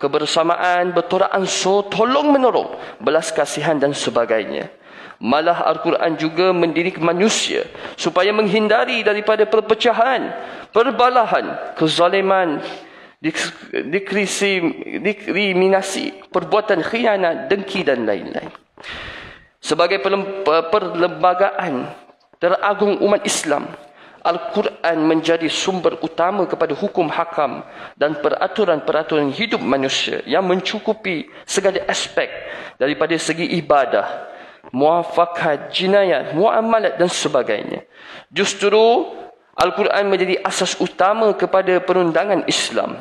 kebersamaan, bertolak ansur, tolong-menolong, belas kasihan dan sebagainya. Malah Al-Quran juga mendidik manusia supaya menghindari daripada perpecahan, perbalahan, kezaliman, diskriminasi, perbuatan khianat, dengki dan lain-lain. Sebagai perlembagaan teragung umat Islam, Al-Quran menjadi sumber utama kepada hukum hakam dan peraturan-peraturan hidup manusia yang mencukupi segala aspek daripada segi ibadah, muafakat, jinayat, muamalat dan sebagainya. Justru Al-Quran menjadi asas utama kepada perundangan Islam.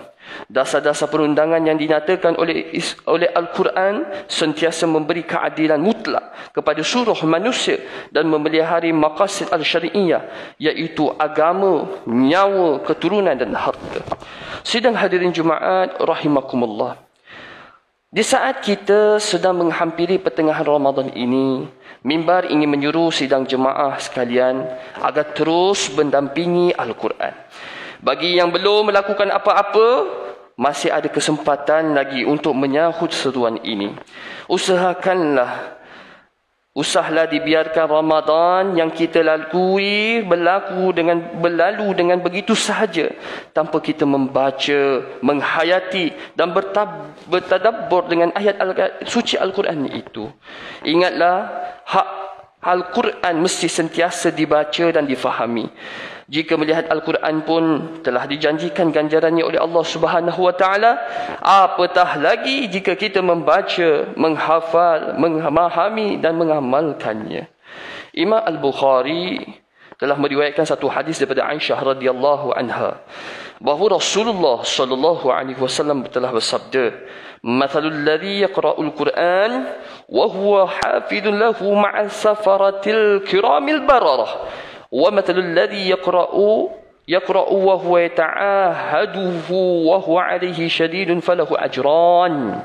Dasar-dasar perundangan yang dinyatakan oleh Al-Quran sentiasa memberi keadilan mutlak kepada seluruh manusia dan memelihara maqasid al-syari'iyah, iaitu agama, nyawa, keturunan dan harta. Sidang hadirin Jumaat rahimakumullah. Di saat kita sedang menghampiri pertengahan Ramadan ini, mimbar ingin menyuruh sidang jemaah sekalian agar terus mendampingi Al-Quran. Bagi yang belum melakukan apa-apa, masih ada kesempatan lagi untuk menyahut seruan ini. Usahlah dibiarkan Ramadan yang kita berlalu dengan begitu sahaja tanpa kita membaca, menghayati dan bertadabbur dengan ayat suci Al-Quran itu. Ingatlah, hak Al-Quran mesti sentiasa dibaca dan difahami. Jika melihat Al-Quran pun telah dijanjikan ganjarannya oleh Allah Subhanahu wa taala, apatah lagi jika kita membaca, menghafal, memahami dan mengamalkannya. Imam Al-Bukhari telah meriwayatkan satu hadis daripada Aisyah radhiyallahu anha bahawa Rasulullah sallallahu alaihi wasallam telah bersabda, "Mathalul ladzi yaqra'ul Qur'an wa huwa hafidun lahu ma'a safaratil kiramil bararah. وَمَثَلُ الَّذِي يَقْرَأُ وَهُوَ يَتَعَاهَدُهُ وَهُوَ عَلَيْهِ شَدِيدٌ فَلَهُ أَجْرَانِ."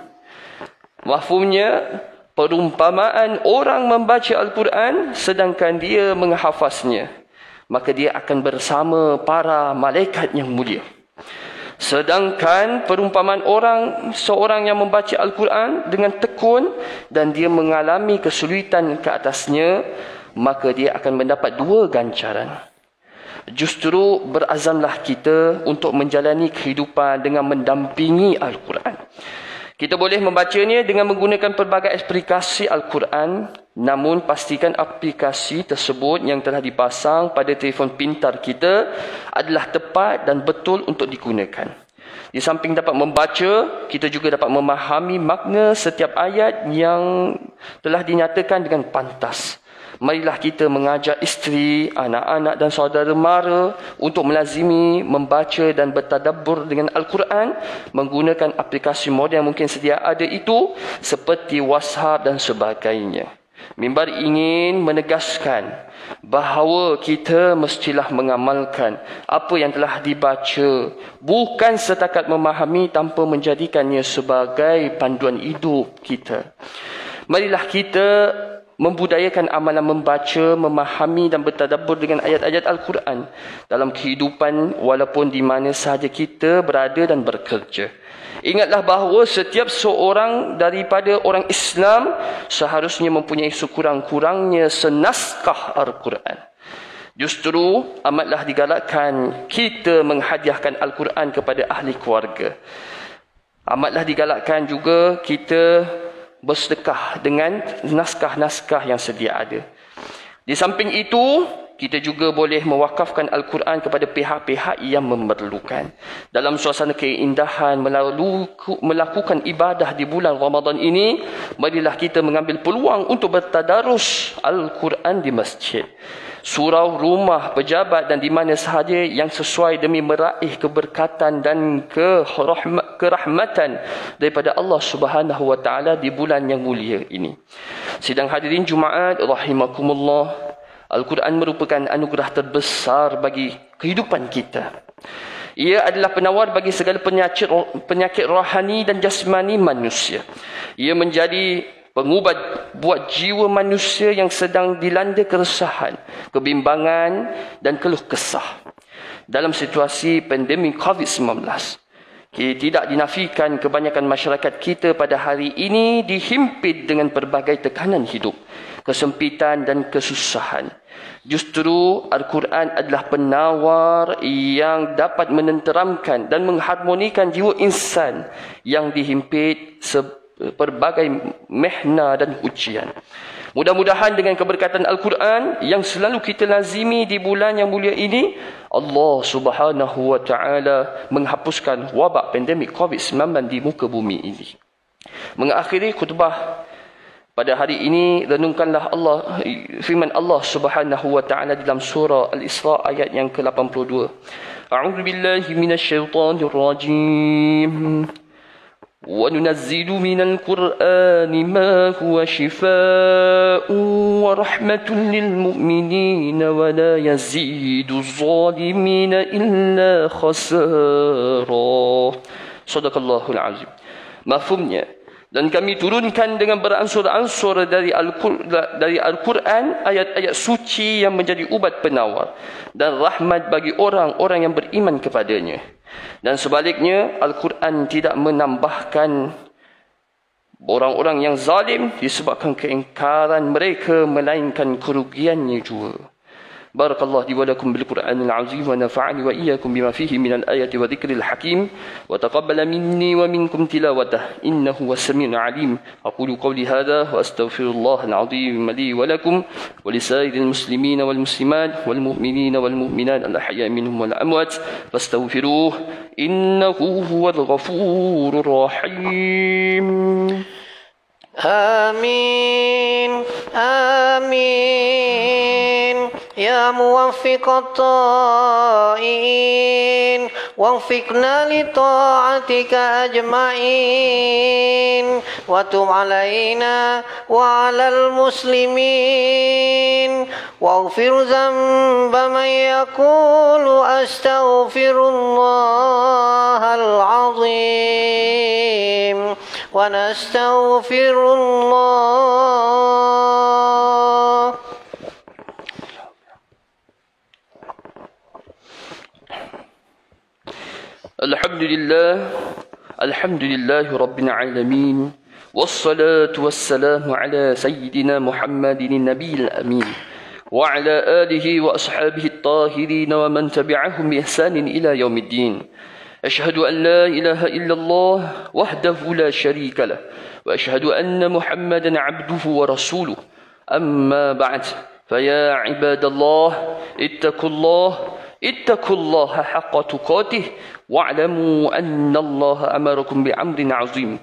Mafhumnya, perumpamaan orang membaca Al-Quran sedangkan dia menghafaznya, maka dia akan bersama para malaikat yang mulia. Sedangkan perumpamaan seorang yang membaca Al-Quran dengan tekun dan dia mengalami kesulitan ke atasnya, maka dia akan mendapat 2 ganjaran. Justru berazamlah kita untuk menjalani kehidupan dengan mendampingi Al-Quran. Kita boleh membacanya dengan menggunakan pelbagai aplikasi Al-Quran, namun pastikan aplikasi tersebut yang telah dipasang pada telefon pintar kita adalah tepat dan betul untuk digunakan. Di samping dapat membaca, kita juga dapat memahami makna setiap ayat yang telah dinyatakan dengan pantas. Marilah kita mengajak isteri, anak-anak dan saudara mara untuk melazimi, membaca dan bertadabbur dengan Al-Quran menggunakan aplikasi moden yang mungkin sedia ada itu seperti WhatsApp dan sebagainya. Mimbar ingin menegaskan bahawa kita mestilah mengamalkan apa yang telah dibaca, bukan setakat memahami tanpa menjadikannya sebagai panduan hidup kita. Marilah kita membudayakan amalan membaca, memahami dan bertadabbur dengan ayat-ayat Al-Quran dalam kehidupan walaupun di mana sahaja kita berada dan bekerja. Ingatlah bahawa setiap seorang daripada orang Islam seharusnya mempunyai sekurang-kurangnya senaskah Al-Quran. Justru amatlah digalakkan kita menghadiahkan Al-Quran kepada ahli keluarga. Amatlah digalakkan juga kita bersedekah dengan naskah-naskah yang sedia ada. Di samping itu, kita juga boleh mewakafkan Al-Quran kepada pihak-pihak yang memerlukan. Dalam suasana keindahan melakukan ibadah di bulan Ramadan ini, marilah kita mengambil peluang untuk bertadarus Al-Quran di masjid, surau, rumah, pejabat dan di mana sahaja yang sesuai demi meraih keberkatan dan kerahmatan daripada Allah Subhanahu wa taala di bulan yang mulia ini. Sidang hadirin Jumaat rahimakumullah, Al-Quran merupakan anugerah terbesar bagi kehidupan kita. Ia adalah penawar bagi segala penyakit rohani dan jasmani manusia. Ia menjadi pengubat buat jiwa manusia yang sedang dilanda keresahan, kebimbangan dan keluh kesah. Dalam situasi pandemik COVID-19, tidak dinafikan kebanyakan masyarakat kita pada hari ini dihimpit dengan pelbagai tekanan hidup, kesempitan dan kesusahan. Justru Al-Quran adalah penawar yang dapat menenteramkan dan mengharmonikan jiwa insan yang dihimpit berbagai mehna dan ujian. Mudah-mudahan dengan keberkatan Al-Quran yang selalu kita lazimi di bulan yang mulia ini, Allah Subhanahu wa taala menghapuskan wabak pandemik COVID-19 di muka bumi ini. Mengakhiri khutbah Pada hari ini renungkanlah firman Allah Subhanahu wa taala dalam surah Al-Isra ayat yang ke-82. A'udzu billahi minasyaitonir rajim. Wa nunazzilu minal Qur'ani ma huwa shifaa'un wa rahmatun lil mu'minina wa la yazidu adh-dhalimina illa khasara. Shadaqallahul azim. Mafhumnya, dan kami turunkan dengan beransur-ansur dari Al-Quran ayat-ayat suci yang menjadi ubat penawar dan rahmat bagi orang-orang yang beriman kepadanya. Dan sebaliknya, Al-Quran tidak menambahkan orang-orang yang zalim disebabkan keingkaran mereka, melainkan kerugiannya juga. بارك الله لي ولكم بالقرآن العظيم ونفعني وإياكم بما فيه من الآيات وذكر الحكيم وتقبل مني ومنكم تلاوته إنه هو السميع العليم. أقول قولي هذا وأستغفر الله العظيم لي ولكم ولسائر المسلمين والمسلمات والمؤمنين والمؤمنات الأحياء منهم والأموات فاستغفروه إنه هو الغفور الرحيم. آمين آمين يا موفق الطائعين ووفقنا لطاعتك أجمعين وتب علينا وعلى المسلمين واغفر ذنب من يقول أستغفر الله العظيم ونستغفر الله. الحمد لله رب العالمين والصلاة والسلام على سيدنا محمد النبي الأمين وعلى آله وأصحابه الطاهرين ومن تبعهم بإحسان إلى يوم الدين. أشهد أن لا إله إلا الله وحده لا شريك له وأشهد أن محمدا عبده ورسوله. أما بعد فيا عباد الله اتقوا الله حق تقاته واعلموا أن الله أمركم بأمر عظيم،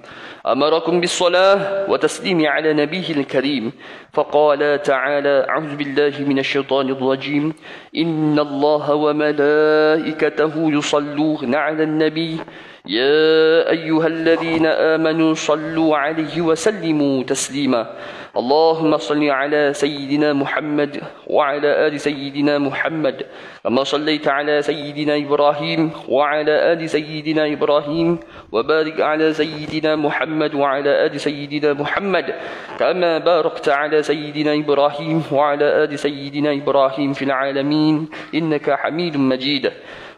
أمركم بالصلاة وتسليم على نبيه الكريم، فقال تعالى: أعوذ بالله من الشيطان الرجيم، إن الله وملائكته يصلون على النبي يا أيها الذين آمنوا صلوا عليه وسلموا تسليما. اللهم صل على سيدنا محمد وعلى آل سيدنا محمد كما صليت على سيدنا إبراهيم وعلى آل سيدنا إبراهيم وبارك على سيدنا محمد وعلى آل سيدنا محمد كما باركت على سيدنا إبراهيم وعلى آل سيدنا إبراهيم في العالمين إنك حميد مجيد.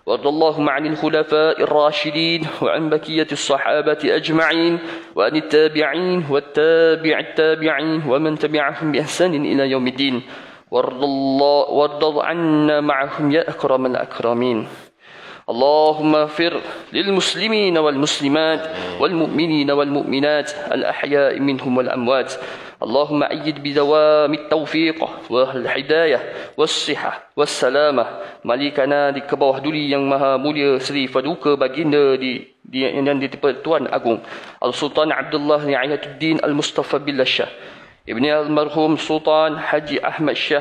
وارض اللهم عن الخلفاء الراشدين وعن بقية الصحابة أجمعين وعن التابعين والتابع التابعين ومن تبعهم بإحسان إلى يوم الدين، وارض عنا معهم يا أكرم الأكرمين. اللهم اغفر للمسلمين والمسلمات والمؤمنين والمؤمنات الأحياء منهم والأموات. اللهم أيد بدوام التوفيق والهداية والصحة والسلامة Malikana di kebawah duli yang maha mulia Seri Paduka Baginda yang di-Tuan Agung Al-Sultan Abdullah Ni'ayatuddin Al-Mustafa Billah Shah Ibni Al-Marhum Sultan Haji Ahmad Shah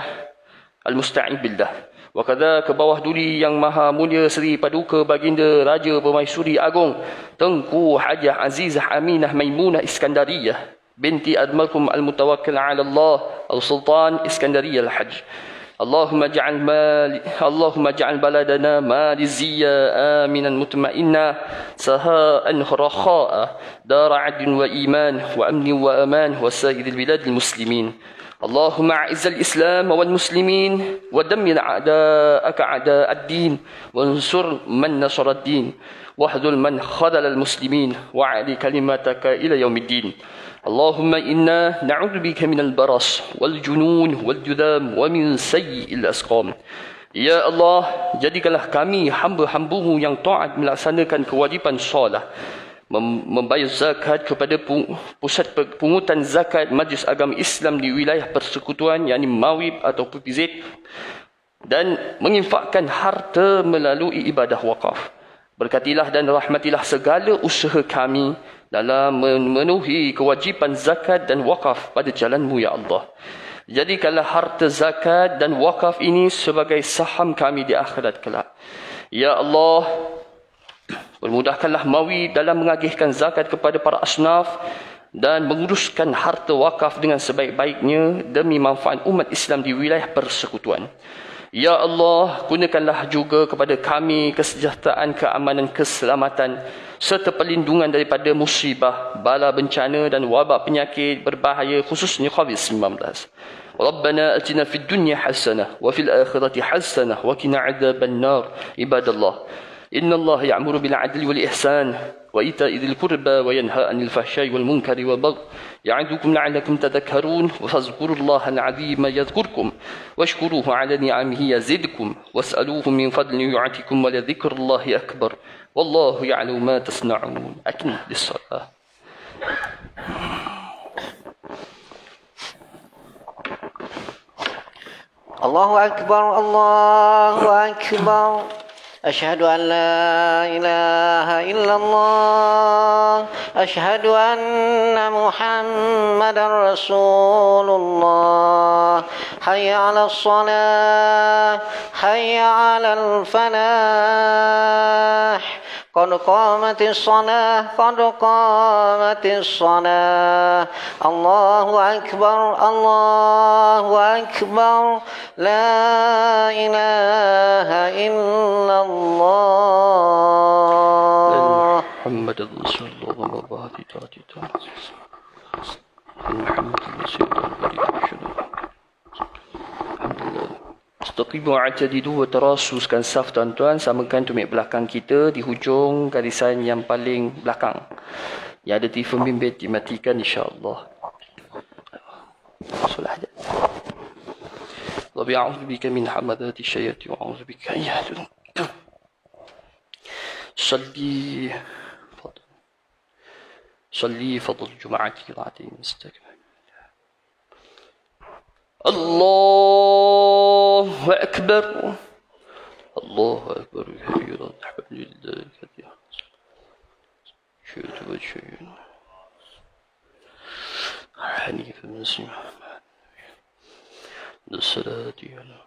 Al-Musta'in Billah. Wakada ke bawah duli yang maha mulia Seri Paduka Baginda Raja Permaisuri Agong Tengku Hajah Azizah Aminah Maimunah Iskandariyah binti Almarhum Al-Mutawakkil ala Allah Al-Sultan Iskandariyah Al-Hajj. اللهم اجعل بلدنا ماليزيا آمنا مطمئنا سهاء رخاء دار عدل وإيمان وأمن وأمان وسائر البلاد المسلمين. اللهم أعز الإسلام والمسلمين ودمر أعداءك أعداء الدين وانصر من نصر الدين واخذل من خذل المسلمين وعلي كلمتك إلى يوم الدين. اللهم إنا نعوذ بك من البرص والجنون والجذام ومن سيء الأسقام. Ya Allah, jadikanlah kami hamba-hamba-Mu yang taat melaksanakan kewajipan solat, membayar zakat kepada pusat pungutan zakat Majlis Agama Islam di wilayah persekutuan yakni Mawib atau PPZ, dan menginfakkan harta melalui ibadah wakaf. Berkatilah dan rahmatilah segala usaha kami, dalam memenuhi kewajipan zakat dan wakaf pada jalan-Mu, ya Allah. Jadikanlah harta zakat dan wakaf ini sebagai saham kami di akhirat kelak. Ya Allah, permudahkanlah Mawi dalam mengagihkan zakat kepada para asnaf dan menguruskan harta wakaf dengan sebaik-baiknya demi manfaat umat Islam di wilayah persekutuan. Ya Allah, gunakanlah juga kepada kami kesejahteraan, keamanan, keselamatan serta perlindungan daripada musibah, bala bencana dan wabak penyakit berbahaya khususnya COVID-19. Rabbana atina fid dunya hasanah wa fil akhirati hasanah wa qina adzaban nar. Ibadallah, inna Allah ya'muru bil 'adli wal ihsan wa ita'i dzil qurba wa yanha 'anil fahsya'i wal munkari wal baghi ya'idukum la'allakum tadhakkarun wa fadhkurullaha al-'azima yadhkurkum washkuruhu 'ala ni'amihi yazidkum was'aluhu min fadlihi yu'tikum wa la dhikrullahi akbar wallahu ya'lamu ma tasna'un. Aqim lis-shalah. Allahu akbar, Allahu akbar. أشهد أن لا إله إلا الله أشهد أن محمدا رسول الله حي على الصلاة حي على الفلاح قد قامت الصلاة قد قامت الصلاة الله أكبر الله أكبر لا إله إلا الله محمد رسول الله محمد رسول الله. Istaqimu atadidu wa tarasuskan saf tuan-tuan, samakan tumit belakang kita di hujung garisan yang paling belakang. Yang ada telefon bimbit dimatikan insya-Allah. Solat hajat. Rabbi a'udzu bika min hamadati syayatin wa a'udzu bika an yahdurun. صلي فضل الجمعة ركعتين مستقبل. الله أكبر الله أكبر كبيرا الحمد لله كثيرا شهد وشهد حنيف بن سمع الصلاة على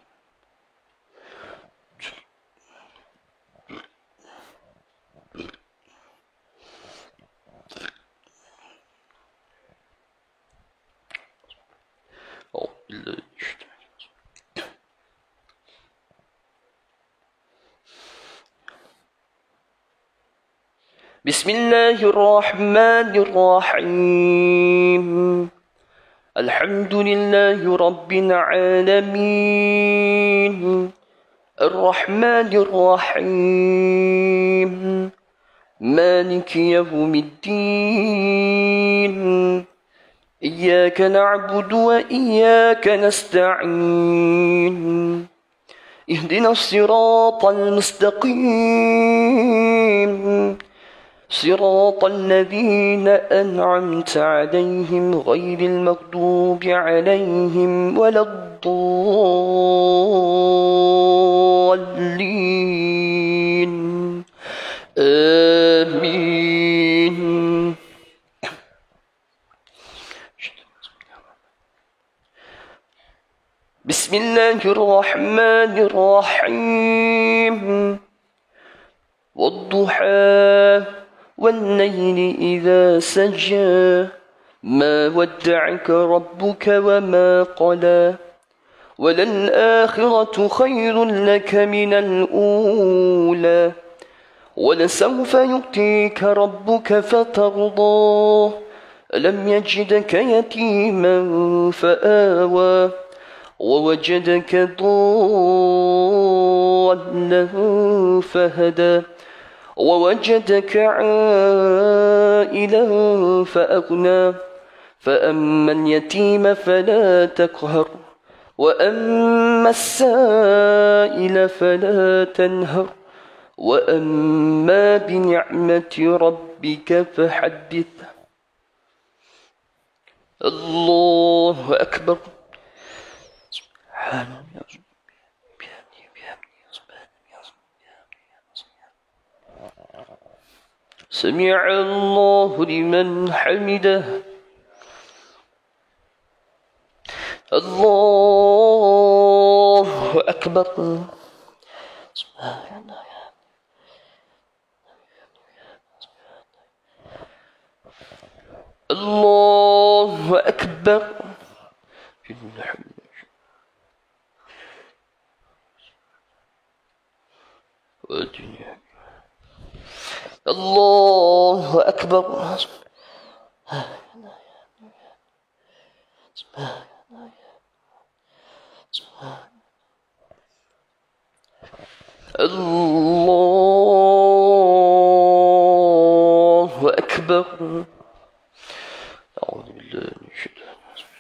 بسم الله الرحمن الرحيم الحمد لله رب العالمين الرحمن الرحيم مالك يوم الدين إياك نعبد وإياك نستعين اهدنا الصراط المستقيم صراط الذين أنعمت عليهم غير المغضوب عليهم ولا الضالين آمين. بسم الله الرحمن الرحيم والضحى والليل إذا سجى ما ودعك ربك وما قلى وللآخرة خير لك من الأولى ولسوف يؤتيك ربك فترضى ألم يجدك يتيما فآوى ووجدك ضالا فهدى ووجدك عائلا فأغنى فأما اليتيم فلا تقهر وأما السائل فلا تنهر وأما بنعمة ربك فحدث. الله أكبر. سبحان الله. سمع الله لمن حمده الله أكبر الله أكبر الله أكبر الله أكبر. أعوذ بالله من الشيطان الرجيم.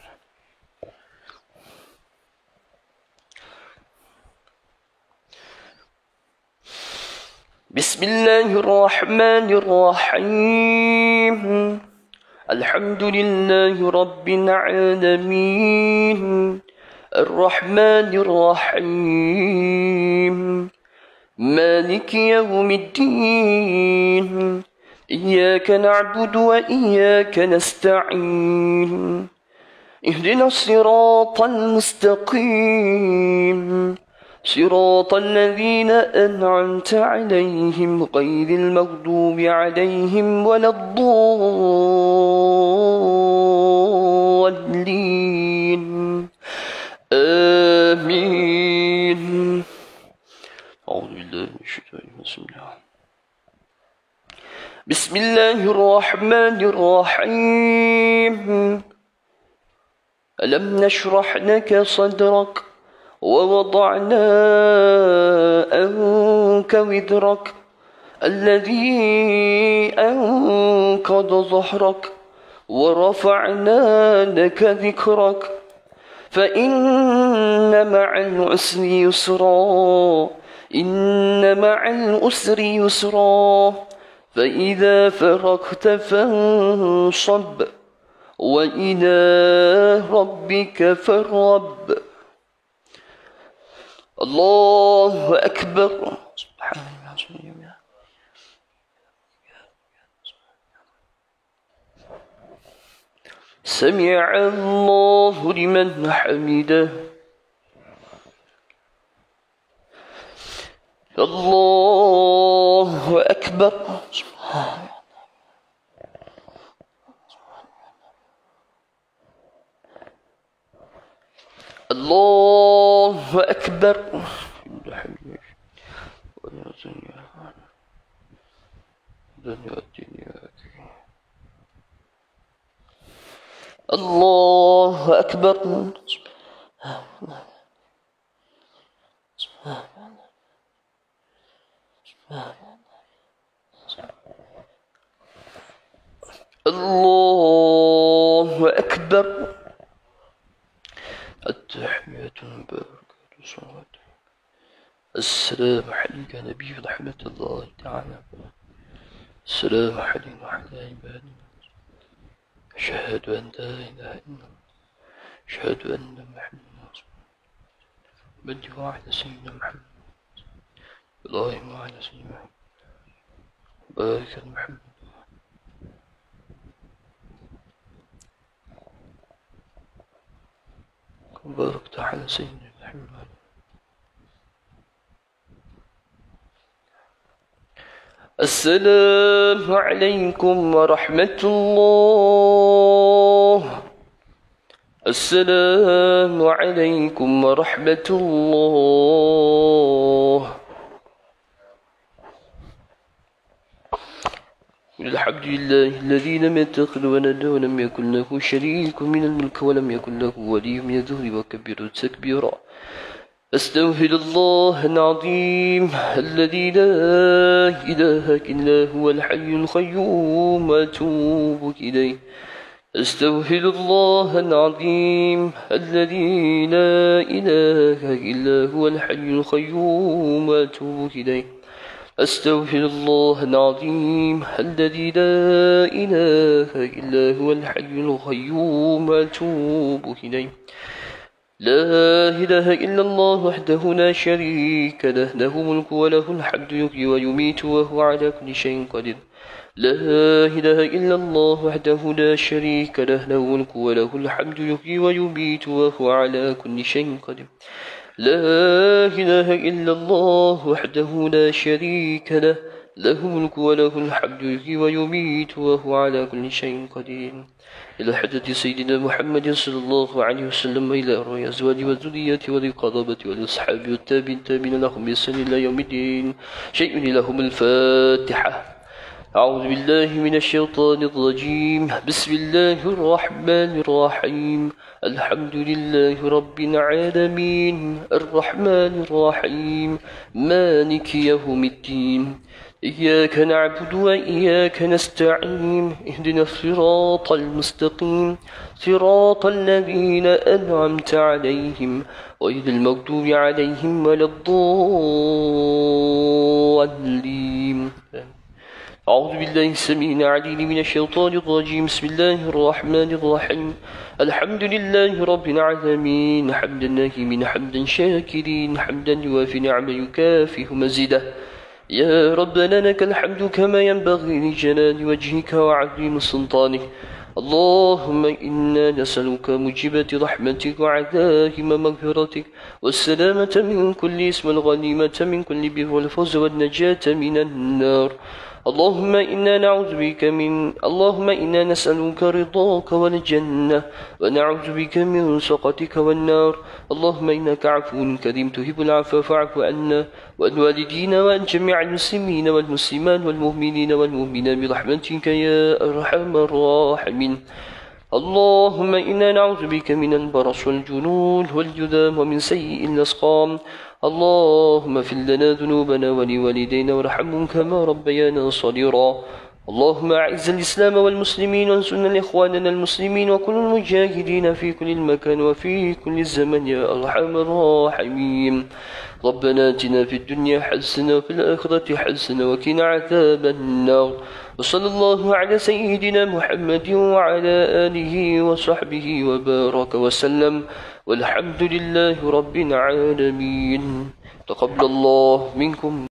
بسم الله الرحمن الرحيم. الحمد لله رب العالمين الرحمن الرحيم مالك يوم الدين إياك نعبد وإياك نستعين اهدنا الصراط المستقيم صراط الذين أنعمت عليهم غير المغضوب عليهم ولا الضالين آمين. أعوذ بالله من الشيطان الرجيم. بسم الله الرحمن الرحيم. ألم نشرح لك صدرك ووضعنا عنك وزرك الذي أنقض ظهرك ورفعنا لك ذكرك فإن مع العسر يسرا إن مع العسر يسرا فإذا فرغت فانصب وإلى ربك فارغب. الله أكبر. سمع الله لمن حمده. الله أكبر. الله أكبر. الله أكبر. الله أكبر. التحيات المباركة والصلاة السلام عليك نبي رحمة الله تعالى السلام علينا وعلى عبادنا أشهد أن لا إله إلا الله أشهد أن محمدا رسول الله بدي وعلى سيدنا محمد اللهم على سيدنا محمد بارك محمد وباركت على سيدنا محمد. السلام عليكم ورحمة الله. السلام عليكم ورحمة الله. الحمد لله الذي لم يتخذ ولدا ولم يكن له شريك من الملك ولم يكن له ولي من الذل وكبره تكبيرا. أستغفر الله العظيم الذي لا إله إلا هو الحي القيوم وأتوب إليه. أستغفر الله العظيم الذي لا إله إلا هو الحي القيوم وأتوب إليه. أستغفر الله العظيم الذي لا إله إلا هو الحي القيوم وأتوب إليه. لا إله إلا الله وحده لا شريك له له الملك وله الحمد يحيي ويميت وهو على كل شيء قدير. لا إله إلا الله وحده لا شريك له له الملك وله الحمد يحيي ويميت وهو على كل شيء قدير لا إله إلا الله وحده لا شريك له له الملك وله الحمد يحيي ويميت وهو على كل شيء قدير إلى حضرة سيدنا محمد صلى الله عليه وسلم وإلى أرواح أزواجه وذريته والقرابة والأصحاب والتابعين لهم بإحسان إلى يوم الدين شيء لهم الفاتحة أعوذ بالله من الشيطان الرجيم بسم الله الرحمن الرحيم الحمد لله رب العالمين الرحمن الرحيم مالك يوم الدين إياك نعبد وإياك نستعين اهدنا الصراط المستقيم صراط الذين أنعمت عليهم غير المغضوب عليهم ولا الضالين أعوذ بالله السميع العليم من الشيطان الرجيم بسم الله الرحمن الرحيم الحمد لله رب العالمين حمدا ناهمين حمدا شاكرين حمدا يوافي نعمه يكافئ مزيده يا ربنا لك الحمد كما ينبغي لجلال وجهك وعظيم سلطانك اللهم إنا نسألك موجبات رحمتك وعزائم مغفرتك والسلامة من كل اسم والغنيمة من كل بر والفوز والنجاة من النار اللهم إنا نسألك رضاك والجنة ونعوذ بك من سخطك والنار اللهم إنك عفو كريم تحب العفو فاعف عنا وعن والدينا وعن جميع المسلمين والمسلمات والمؤمنين والمؤمنات برحمتك يا أرحم الراحمين اللهم إنا نعوذ بك من البرص والجنون والجذام ومن سيء الأسقام اللهم اغفر لنا ذنوبنا ولوالدينا وارحمهم كما ربيانا صغيرا اللهم أعز الإسلام والمسلمين وانصرنا لإخواننا المسلمين وكل المجاهدين في كل مكان وفي كل زمن يا أرحم الراحمين ربنا آتنا في الدنيا حسنة وفي الآخرة حسنة وقنا عذاب النار وصلى الله على سيدنا محمد وعلى آله وصحبه وبارك وسلم والحمد لله رب العالمين تقبل الله منكم